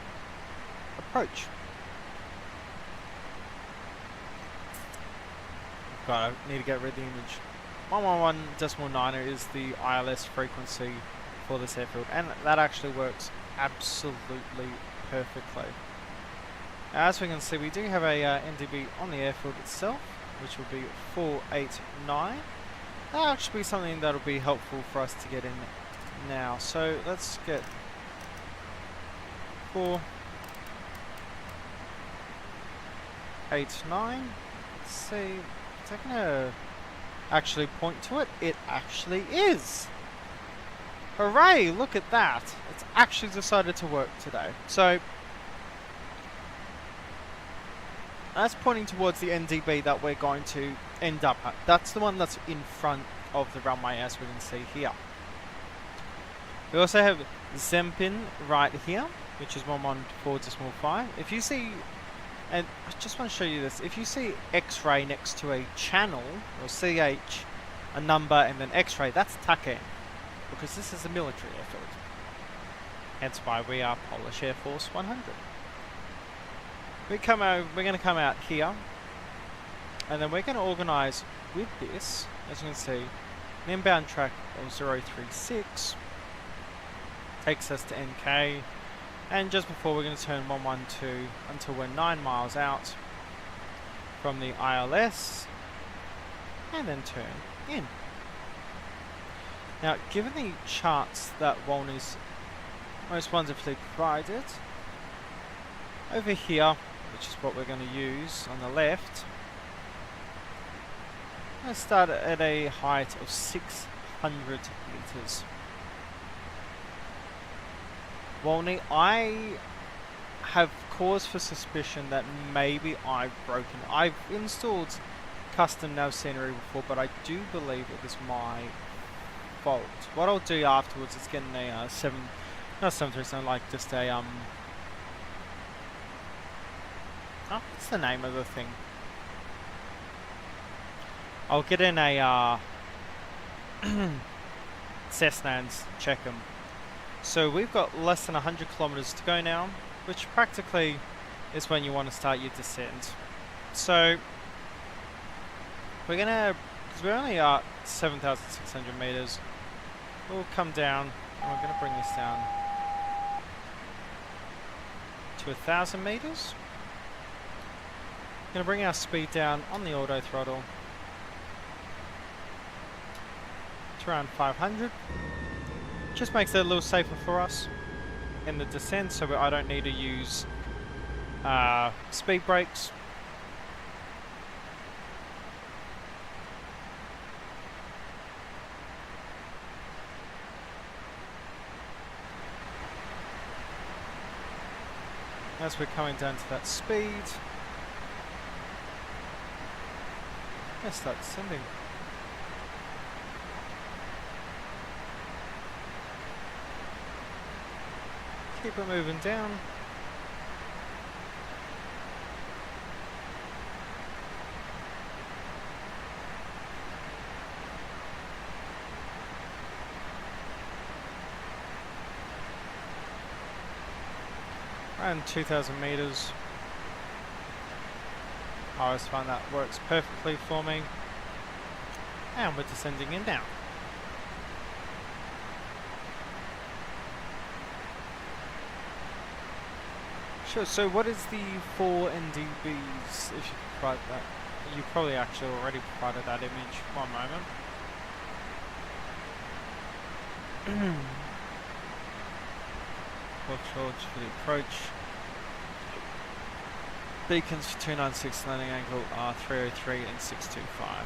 approach. God, I need to get rid of the image. 111.9 is the ILS frequency for this airfield, and that actually works absolutely perfectly. As we can see, we do have a NDB on the airfield itself, which will be 489. That'll actually be something that'll be helpful for us to get in now. So let's get 489. Let's see. Is that gonna actually point to it? It actually is! Hooray! Look at that! It's actually decided to work today. So that's pointing towards the NDB that we're going to end up at. That's the one that's in front of the runway, as we can see here. We also have Zempin right here, which is 114.5. If you see, and I just want to show you this, if you see X-ray next to a channel, or CH, a number, and then X-ray, that's TACAN, because this is a military airfield. Hence why we are Polish Air Force 100. We're going to come out here, and then we're going to organise with this, as you can see, an inbound track of 036, takes us to NK, and just before we're going to turn 112 until we're 9 miles out from the ILS, and then turn in. Now, given the charts that Wolny's most wonderfully provided, over here, which is what we're going to use on the left, I'm going to start at a height of 600 meters. Wolny, I have cause for suspicion that maybe I've broken. I've installed custom nav scenery before, but I do believe it was my fault. What I'll do afterwards is get a not 737, like just a oh, what's the name of the thing? I'll get in a Cessna and check them. So we've got less than 100 kilometers to go now, which practically is when you want to start your descent. So we're gonna, because we're only at 7,600 meters, we'll come down and we're gonna bring this down to 1,000 meters. Gonna bring our speed down on the auto throttle to around 500. Just makes it a little safer for us in the descent, so I don't need to use speed brakes. As we're coming down to that speed, let's start descending. Keep it moving down. Around 2,000 meters. I always find that works perfectly for me. And we're descending in now. Sure, so what is the 4 NDBs, if you could provide that? You probably actually already provided that image. One moment. George for the approach. Beacons for 296, landing angle are 303 and 625.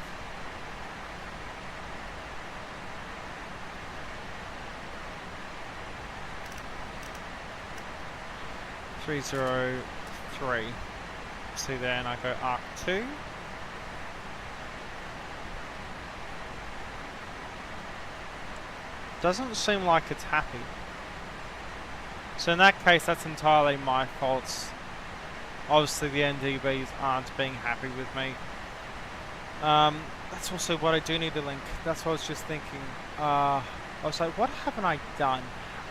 .303. See there, and I go arc 2. Doesn't seem like it's happy. So in that case, that's entirely my fault. Obviously the NDBs aren't being happy with me. That's also what I do need to link. That's what I was just thinking. I was like, what haven't I done?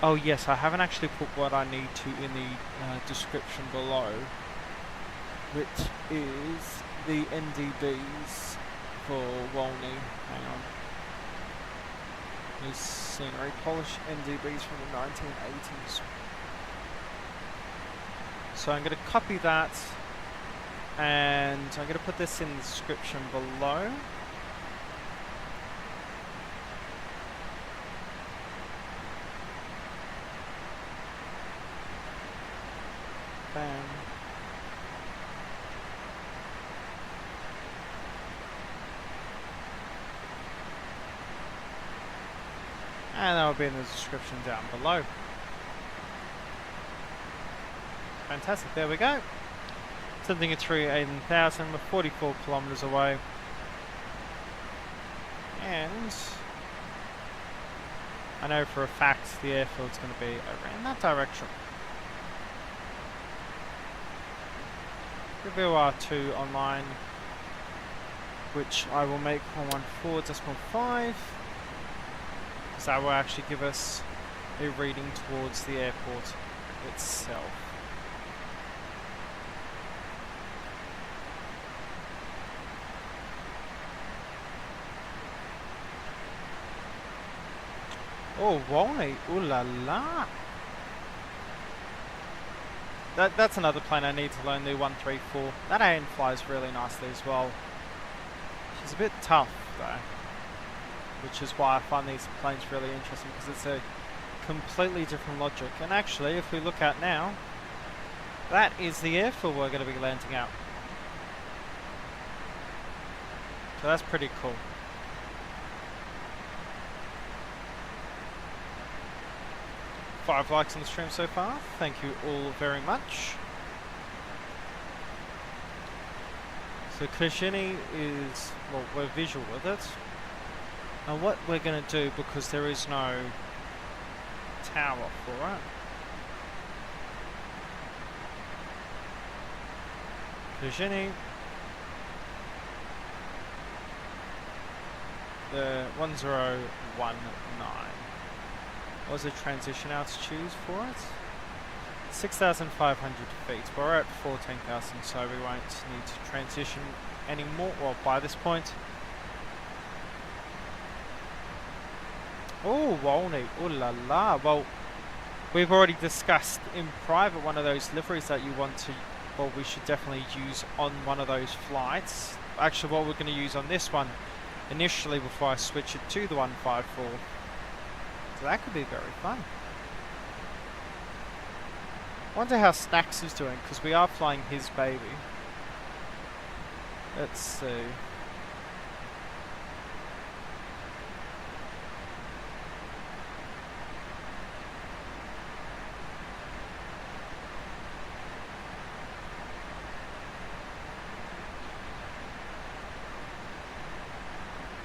Oh yes, I haven't actually put what I need to in the description below, which is the NDBs for Wolny. Hang on. These Scenery Polish NDBs from the 1980s. So I'm going to copy that, and I'm going to put this in the description below. Bam. And that will be in the description down below. Fantastic, there we go. Something at 318,000, we're 44 kilometers away. And I know for a fact the airfield's going to be over in that direction. Review R2 online, which I will make 114.5, because that will actually give us a reading towards the airport itself. Oh, Wolny, ooh la la. That's another plane I need to learn, the 134. That AN flies really nicely as well. She's a bit tough though, which is why I find these planes really interesting, because it's a completely different logic. And actually, if we look at now, that is the airfield we're going to be landing at. So that's pretty cool. 5 likes on the stream so far. Thank you all very much. So christen is, well, we're visual with it. Now what we're going to do, because there is no tower for it, christen, the 1019. What was the transition altitude for it? 6,500 feet. We're at 14,000, so we won't need to transition anymore, well, by this point. Oh, Wolny, ooh la la. Well, we've already discussed in private one of those liveries that you want to, well, we should definitely use on one of those flights. Actually, what we're going to use on this one initially before I switch it to the 154. So that could be very fun. Wonder how Snacks is doing, because we are flying his baby. Let's see.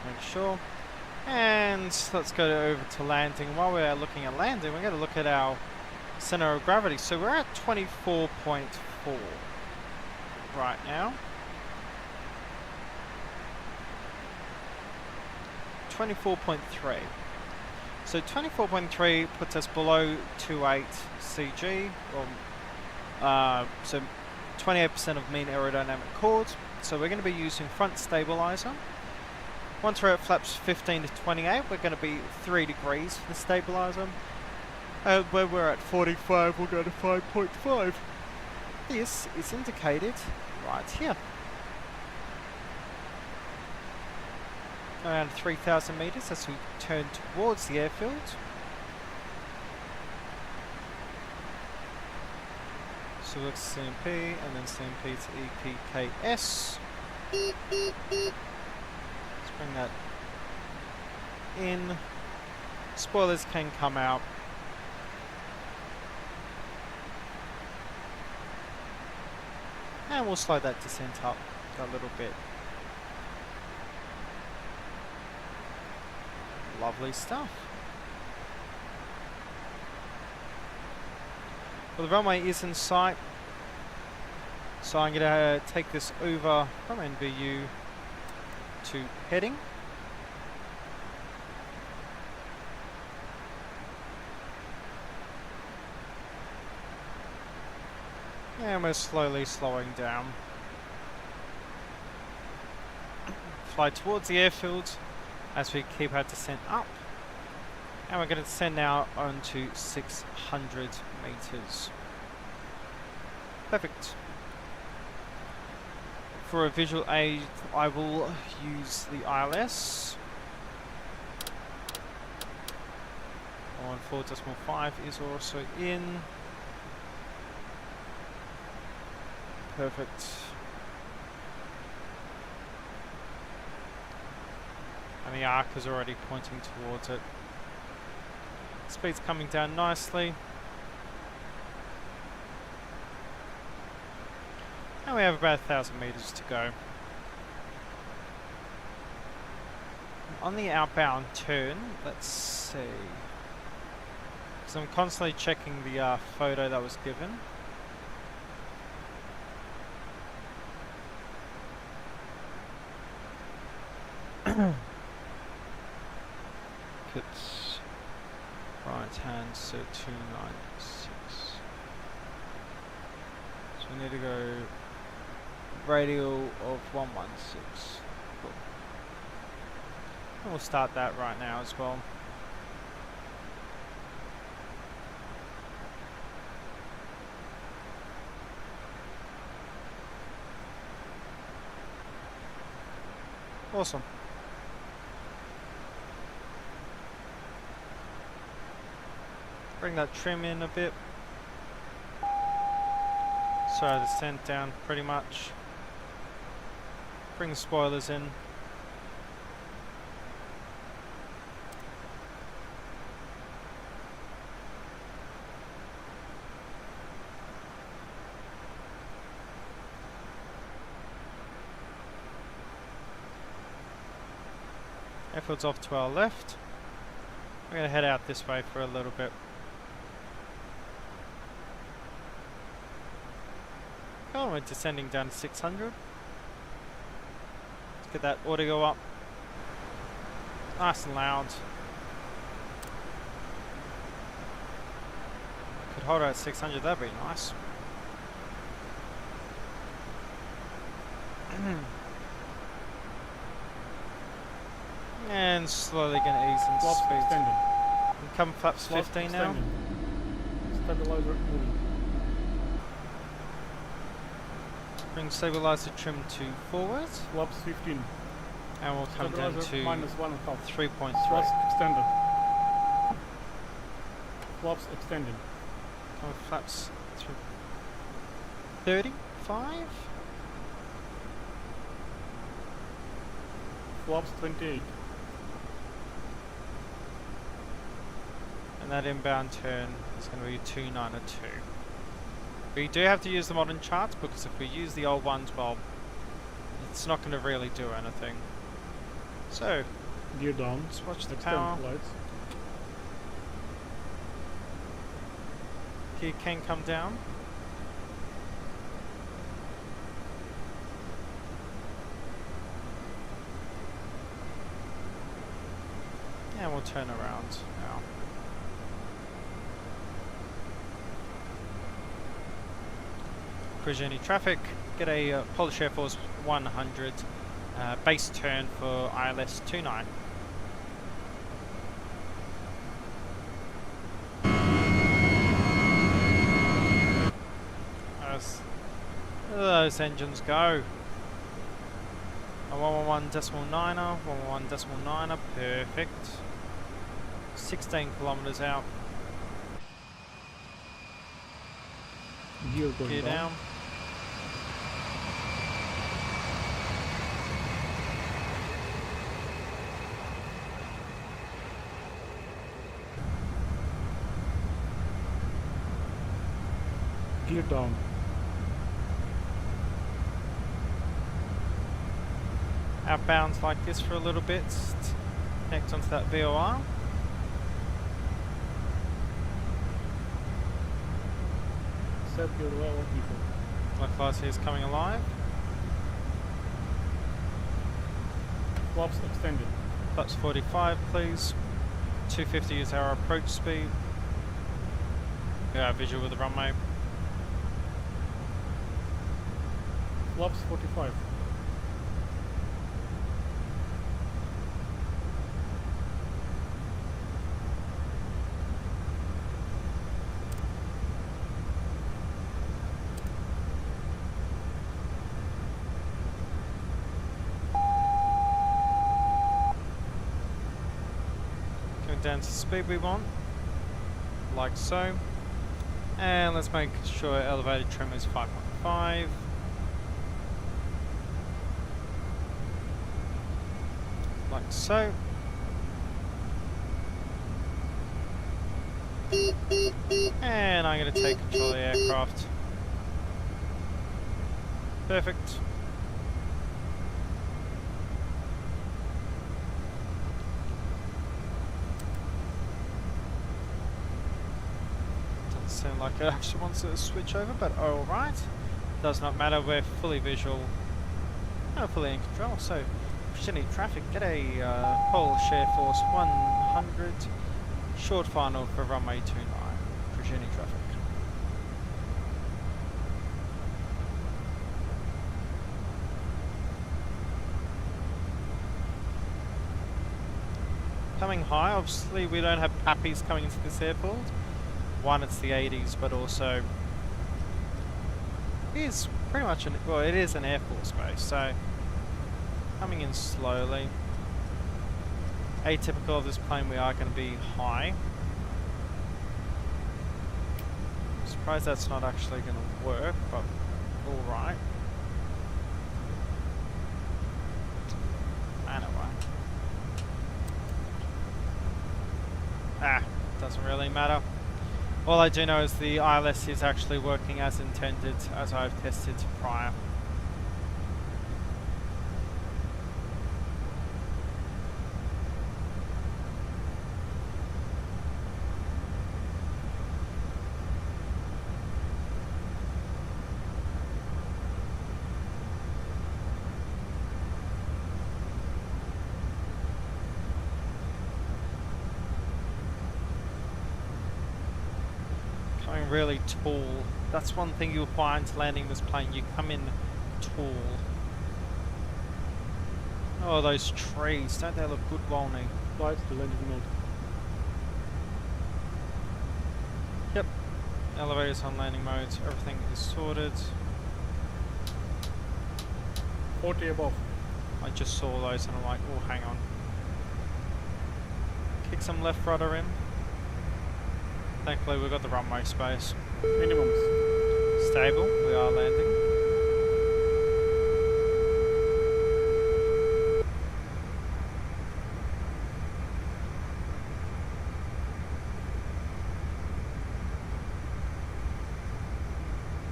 Make sure. And let's go over to landing. While we're looking at landing, we're going to look at our center of gravity. So we're at 24.4 right now. 24.3. So 24.3 puts us below 28 CG, or so 28% of mean aerodynamic chord. So we're going to be using front stabilizer. Once we're at flaps 15 to 28, we're going to be 3 degrees for the stabilizer. And when we're at 45, we'll go to 5.5. This is indicated right here. Around 3,000 meters as we turn towards the airfield. So look CMP and then CMP to EPKS. Bring that in. Spoilers can come out. And we'll slow that descent up a little bit. Lovely stuff. Well, the runway is in sight, so I'm going to take this over from NVU to heading. And we're slowly slowing down. Fly towards the airfield as we keep our descent up. And we're going to descend now onto 600 meters. Perfect. For a visual aid, I will use the ILS. 4.5 is also in. Perfect. And the arc is already pointing towards it. Speed's coming down nicely. And we have about 1,000 meters to go. On the outbound turn, let's see. So I'm constantly checking the photo that was given. It's right hand, so 296. So we need to go radial of 116. Cool. And we'll start that right now as well. Awesome. Bring that trim in a bit. So descent down pretty much. Bring the spoilers in. Airfield's off to our left. We're going to head out this way for a little bit. Oh, we're descending down to 600. Let's get that audio up. Nice and loud. Could hold her at 600, that'd be nice. And slowly gonna ease into Flaps speed. extended. And come flaps 15 now. Stabilizer moving. Bring stabilizer trim to forward. Flaps 15. And we'll come down Stabilizer to minus 1.5. 3.3. Flaps extended. Flaps extended. Come with flaps 35. Flaps 28. And that inbound turn is going to be 292. We do have to use the modern charts because if we use the old ones, well, it's not going to really do anything. So, Gear down. let's watch the Extend power. lights. Gear can come down. And we'll turn around now. Cruise any traffic, get a Polish Air Force 100 base turn for ILS 29. Those engines go. A 111.9er, 111.9er, perfect. 16 kilometers out. Gear going Gear down. Gear down. Outbounds like this for a little bit. Connect onto that VOR. set your level equal. Localizer is coming alive. Flaps extended. Flaps 45, please. 250 is our approach speed. Yeah, visual with the runway. Flaps 45. Going down to the speed we want, like so. And let's make sure elevated trim is 5.5. Like so. And I'm going to take control of the aircraft. Perfect. Doesn't seem like it actually wants to switch over, but alright. Does not matter, we're fully visual. Fully in control, so Scenery traffic, get a Polish Air Force 100, short final for runway 29 for Scenery traffic. Coming high, obviously we don't have pappies coming into this airport. One, it's the 80s, but also it is pretty much it is an Air Force base, so coming in slowly. Atypical of this plane, we are going to be high. Surprised that's not actually going to work, but alright. Anyway. Doesn't really matter. All I do know is the ILS is actually working as intended, as I've tested prior. Really tall. That's one thing you'll find landing this plane. You come in tall. Oh, those trees. Don't they look good, Wolny? Flight to landing mode. Yep. Elevators on landing mode. Everything is sorted. 40 above. I just saw those and I'm like, oh, hang on. Kick some left rudder in. Thankfully we've got the runway space. Minimums. Stable, we are landing.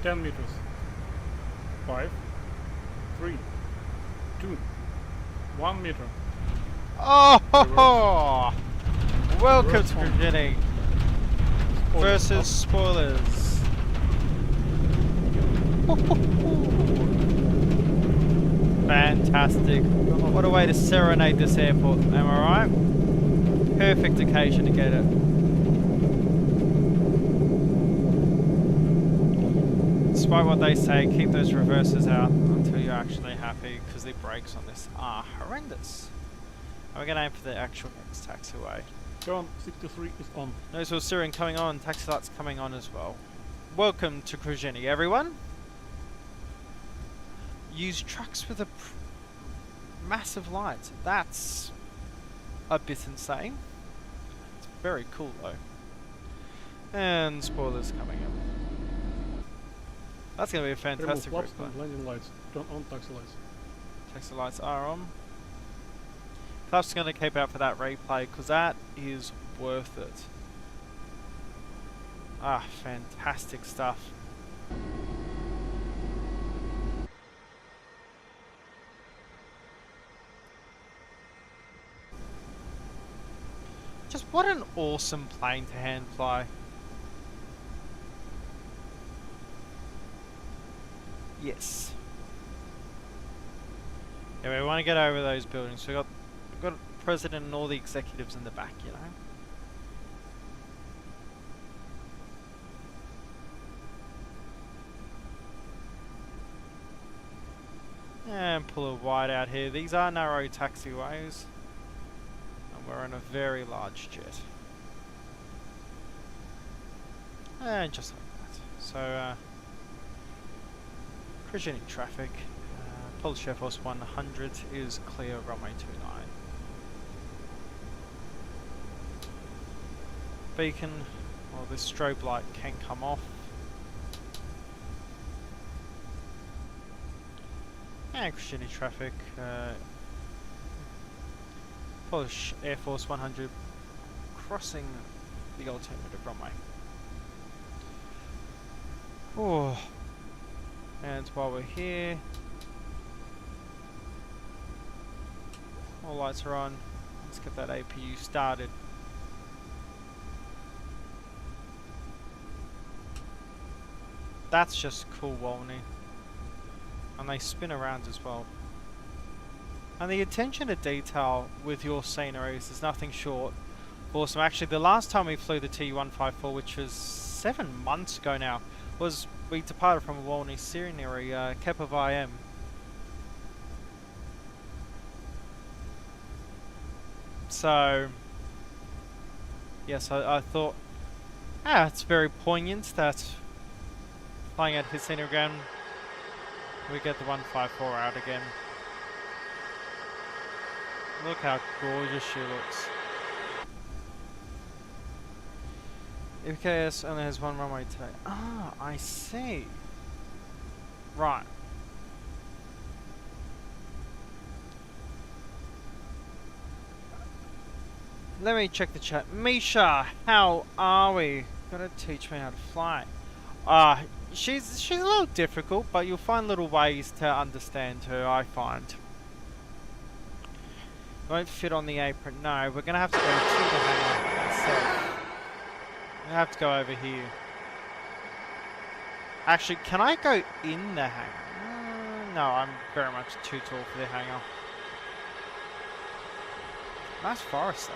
$10 meters. 5, 3, 2, 1 meter. Oh ho ho! Welcome to Virginia. Versus spoilers. Fantastic. What a way to serenade this airport, am I right? Perfect occasion to get it. Despite what they say, keep those reverses out until you're actually happy, because the brakes on this are horrendous. And we're going to aim for the actual next taxiway. Turn 63 is on. Nose wheel steering coming on, taxi lights coming on as well. Welcome to Kruzheny, everyone. Use trucks with a massive light. That's a bit insane. It's very cool though. And spoilers coming in. That's going to be a fantastic Remove route. flaps and landing lights. Turn on taxi lights. Taxi lights are on. Flaps going to keep out for that replay because that is worth it. Ah, fantastic stuff. Just what an awesome plane to hand fly. Yes. Yeah, we want to get over those buildings. We've got president and all the executives in the back, you know. And pull a wide out here. These are narrow taxiways. And we're in a very large jet. And just like that. So, cruising traffic. Polish Air Force 100 is clear, runway 29. Beacon, well, this strobe light can come off. And cruising traffic. Polish Air Force 100 crossing the alternative runway. Oh, and while we're here, all lights are on. Let's get that APU started. That's just cool, Wolny. And they spin around as well. And the attention to detail with your sceneries is nothing short of awesome. Actually, the last time we flew the TU154, which was 7 months ago now, was we departed from a Wolny scenery, Cap of IM. So, yes, I thought, it's very poignant that flying at his scenery again, we get the 154 out again. Look how gorgeous she looks. EPKS only has one runway today. Ah, I see. Right. Let me check the chat. Misha, how are we? Gotta teach me how to fly. She's a little difficult, but you'll find little ways to understand her, I find. Won't fit on the apron. No, we're gonna have to go to the hangar itself. I have to go over here. Actually, can I go in the hangar? No, I'm very much too tall for the hangar. Nice forest though.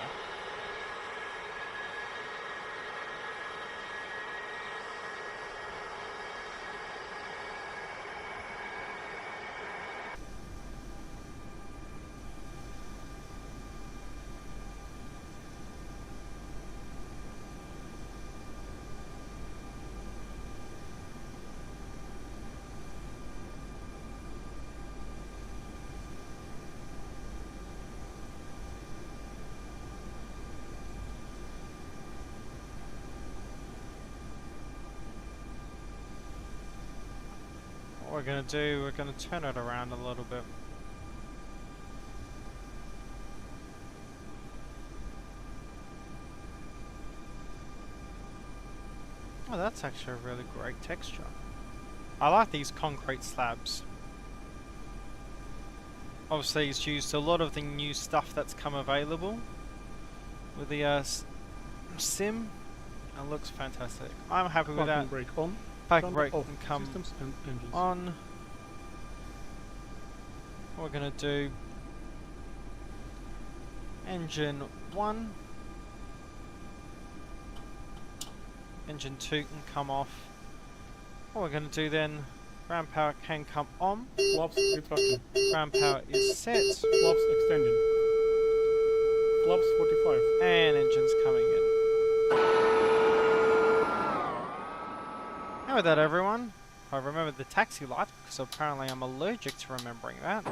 What we're going to do, we're going to turn it around a little bit. Oh, that's actually a really great texture. I like these concrete slabs. Obviously he's used a lot of the new stuff that's come available with the sim. It looks fantastic. I'm happy with that. Brake on. Parking brake can come systems and engines on. What we're going to do, engine 1, engine 2 can come off. What we're going to do then, ground power can come on. Flaps retracting. Ground power is set. Flaps extending. Flaps 45. And engines coming in. And with that, everyone, I remembered the taxi light because apparently I'm allergic to remembering that.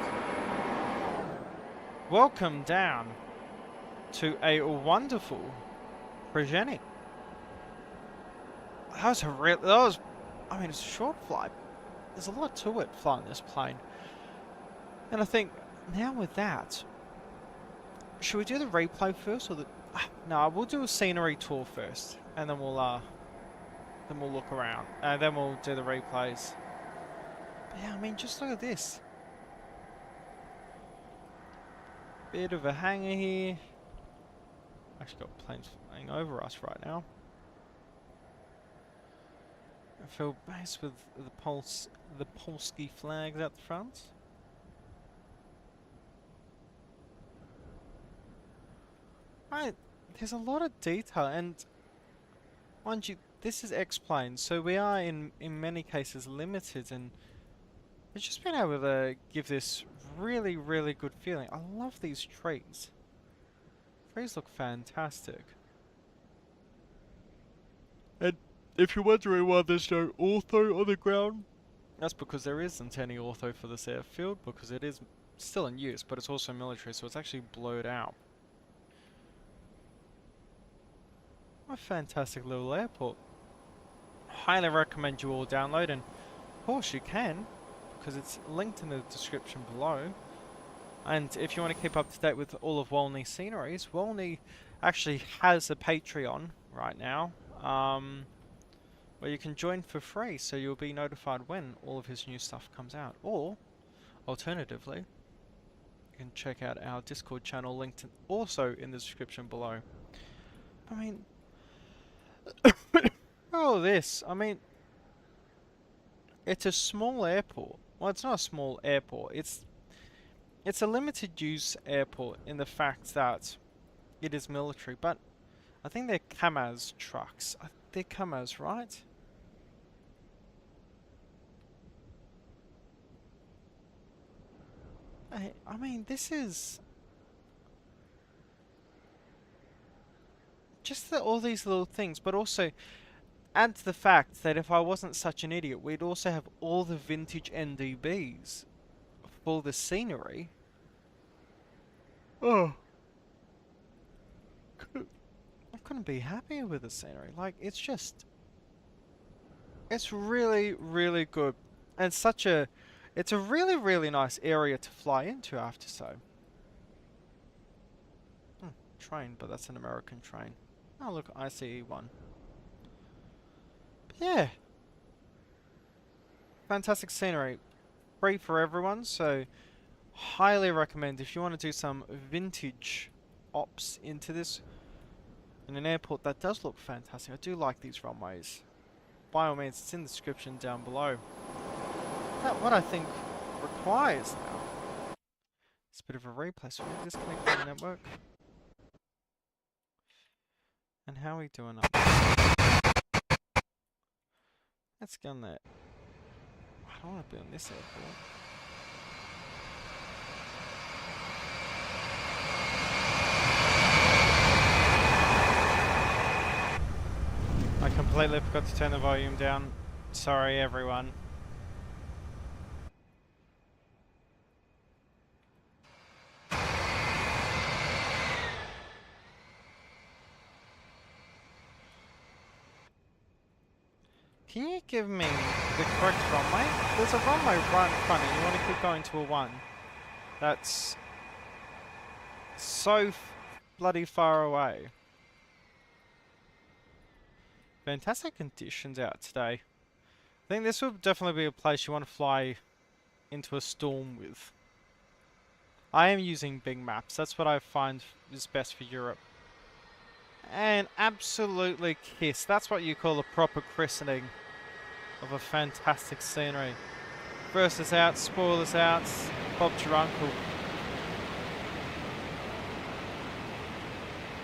Welcome down to a wonderful progeny. It's a short flight. There's a lot to it flying this plane. And I think now with that, should we do the replay first or the? No, we'll do a scenery tour first, and then we'll look around, and then we'll do the replays. But yeah, I mean, just look at this. Bit of a hangar here. Actually got planes flying over us right now. field base with the Polski flags out the front. Right, there's a lot of detail, and mind you, this is X-Plane, so we are in many cases limited, and it's just been able to give this really, really good feeling. I love these trees. Trees look fantastic. And if you're wondering why there's no ortho on the ground, that's because there isn't any ortho for this airfield, because it is still in use, but it's also military, so it's actually blurred out. What a fantastic little airport. Highly recommend you all download, and of course you can, because it's linked in the description below. And if you want to keep up to date with all of Wolny Sceneries, Wolny actually has a Patreon right now, where you can join for free, so you'll be notified when all of his new stuff comes out. Or, alternatively, you can check out our Discord channel linked also in the description below. I mean, all this, I mean, it's a small airport. Well, it's not a small airport. It's a limited use airport in the fact that it is military, but I think they're KAMAZ trucks. They're KAMAZ, right? I mean, this is just all these little things, but also add to the fact that if I wasn't such an idiot, we'd also have all the vintage NDBs for the scenery. Oh, I couldn't be happier with the scenery. Like, it's really, really good, and it's a really, really nice area to fly into, I have to say. Train, but that's an American train. Oh, look, ICE-1. Yeah. Fantastic scenery. Free for everyone, so highly recommend if you want to do some vintage ops into this in an airport that does look fantastic. I do like these runways. By all means, it's in the description down below. That's what I think requires now. It's a bit of a replay, so we'll disconnect from the network. And how are we doing up? Let's get on that. I don't want to be on this airport. I completely forgot to turn the volume down. Sorry, everyone. Can you give me the correct runway? There's a runway right in front and you want to keep going to a 1. That's so bloody far away. Fantastic conditions out today. I think this would definitely be a place you want to fly into a storm with. I am using Bing Maps. That's what I find is best for Europe. And absolutely kiss. That's what you call a proper christening of a fantastic scenery. Burst us out, spoil us out, Bob's your uncle.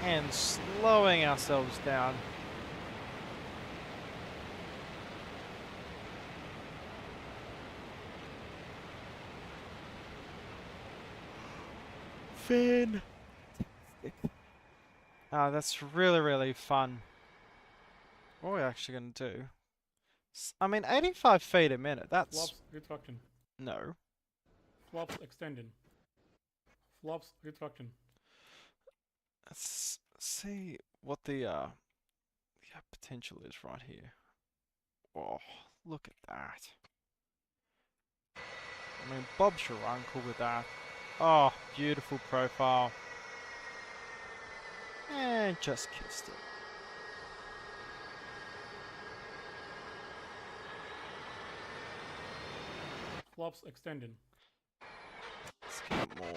And slowing ourselves down. Fantastic. Ah, that's really, really fun. What are we actually going to do? I mean, 85 feet a minute, that's... Flaps retraction. No. Flaps extending. Flaps retraction. Let's see what the potential is right here. Oh, look at that. I mean, Bob's your uncle with that. Oh, beautiful profile. And just kissed it. Flaps extending. Let's get more.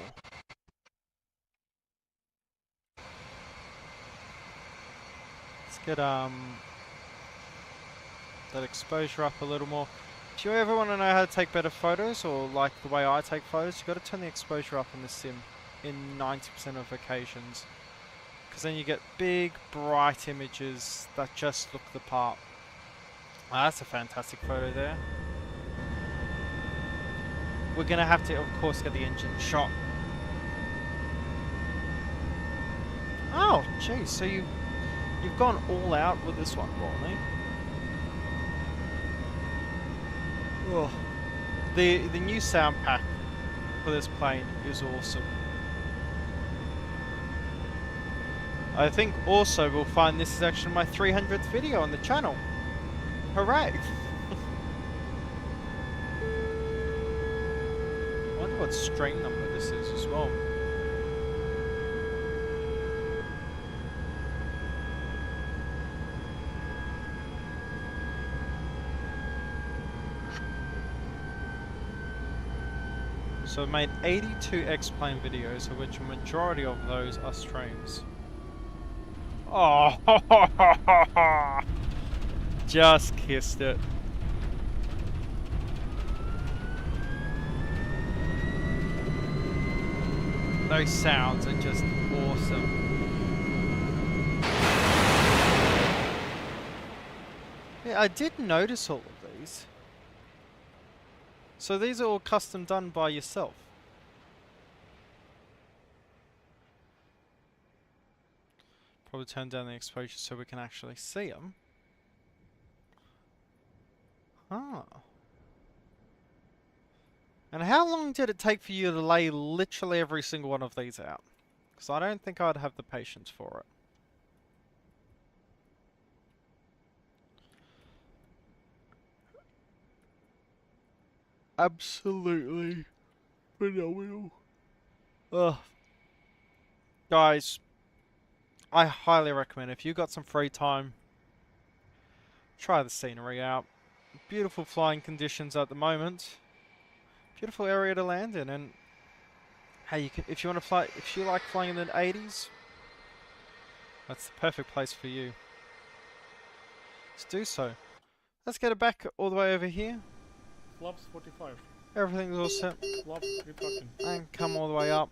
Let's get that exposure up a little more. If you ever want to know how to take better photos, or like the way I take photos, you've got to turn the exposure up in the sim in 90% of occasions. Because then you get big, bright images that just look the part. Oh, that's a fantastic photo there. We're going to have to, of course, get the engine shot. Oh, geez, so you've gone all out with this one, Wolny. Oh, the new sound pack for this plane is awesome. I think also we'll find this is actually my 300th video on the channel. Hooray! I wonder what stream number this is as well. So I made 82 X-Plane videos, of which a majority of those are streams. Oh, just kissed it. Those sounds are just awesome. Yeah, I did notice all of these. So these are all custom done by yourself. Probably turn down the exposure so we can actually see them. Ah. And how long did it take for you to lay literally every single one of these out? Because I don't think I'd have the patience for it. Absolutely phenomenal. Ugh. Guys, I highly recommend if you've got some free time, try the scenery out. Beautiful flying conditions at the moment. Beautiful area to land in, and hey, you can, if you want to fly, if you like flying in the 80s, that's the perfect place for you. Let's do so. Let's get it back all the way over here. Flaps 45. Everything's all set. Flaps retraction. And come all the way up.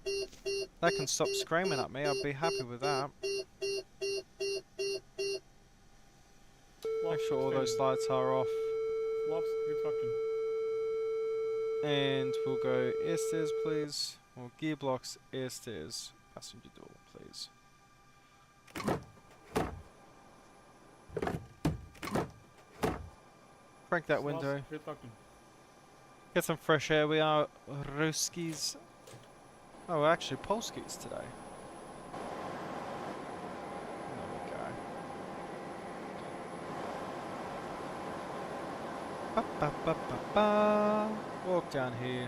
That can stop screaming at me. I'll be happy with that. Make sure all those lights are off. Flaps retraction. And we'll go air stairs, please. Or gear blocks, air stairs, passenger door, please. Crank that window. Get some fresh air. We are Ruskis. Oh, we're actually Polskis today. There we go. Ba, ba, ba, ba, ba. Walk down here.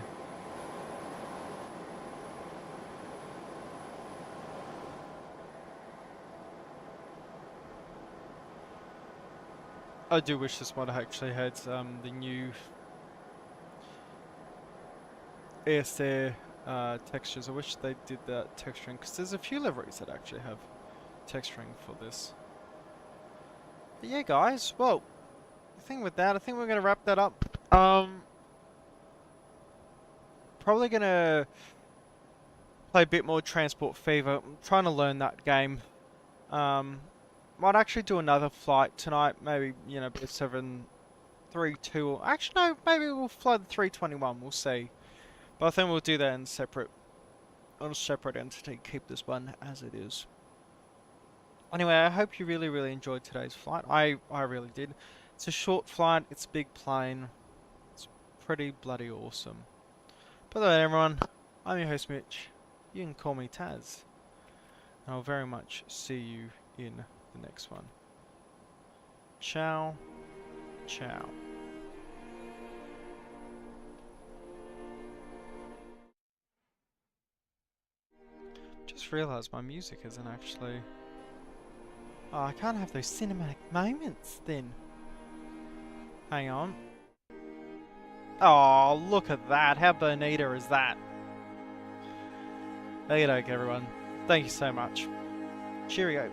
I do wish this mod actually had the new air stair textures. I wish they did that texturing, because there's a few liveries that actually have texturing for this. But yeah, guys, well, the thing with that, I think we're going to wrap that up. Probably going to play a bit more Transport Fever. I'm trying to learn that game. Might actually do another flight tonight, maybe, you know, 732. Actually, no, maybe we'll fly the 321. We'll see. But I think we'll do that in on a separate entity. Keep this one as it is. Anyway, I hope you really, really enjoyed today's flight. I really did. It's a short flight. It's a big plane. It's pretty bloody awesome. By the way, everyone, I'm your host, Mitch. You can call me Taz. And I'll very much see you in the next one. Ciao. Ciao. Just realised my music isn't actually... Oh, I can't have those cinematic moments then. Hang on. Oh, look at that. How bonita is that? There you go, everyone. Thank you so much. Cheerio.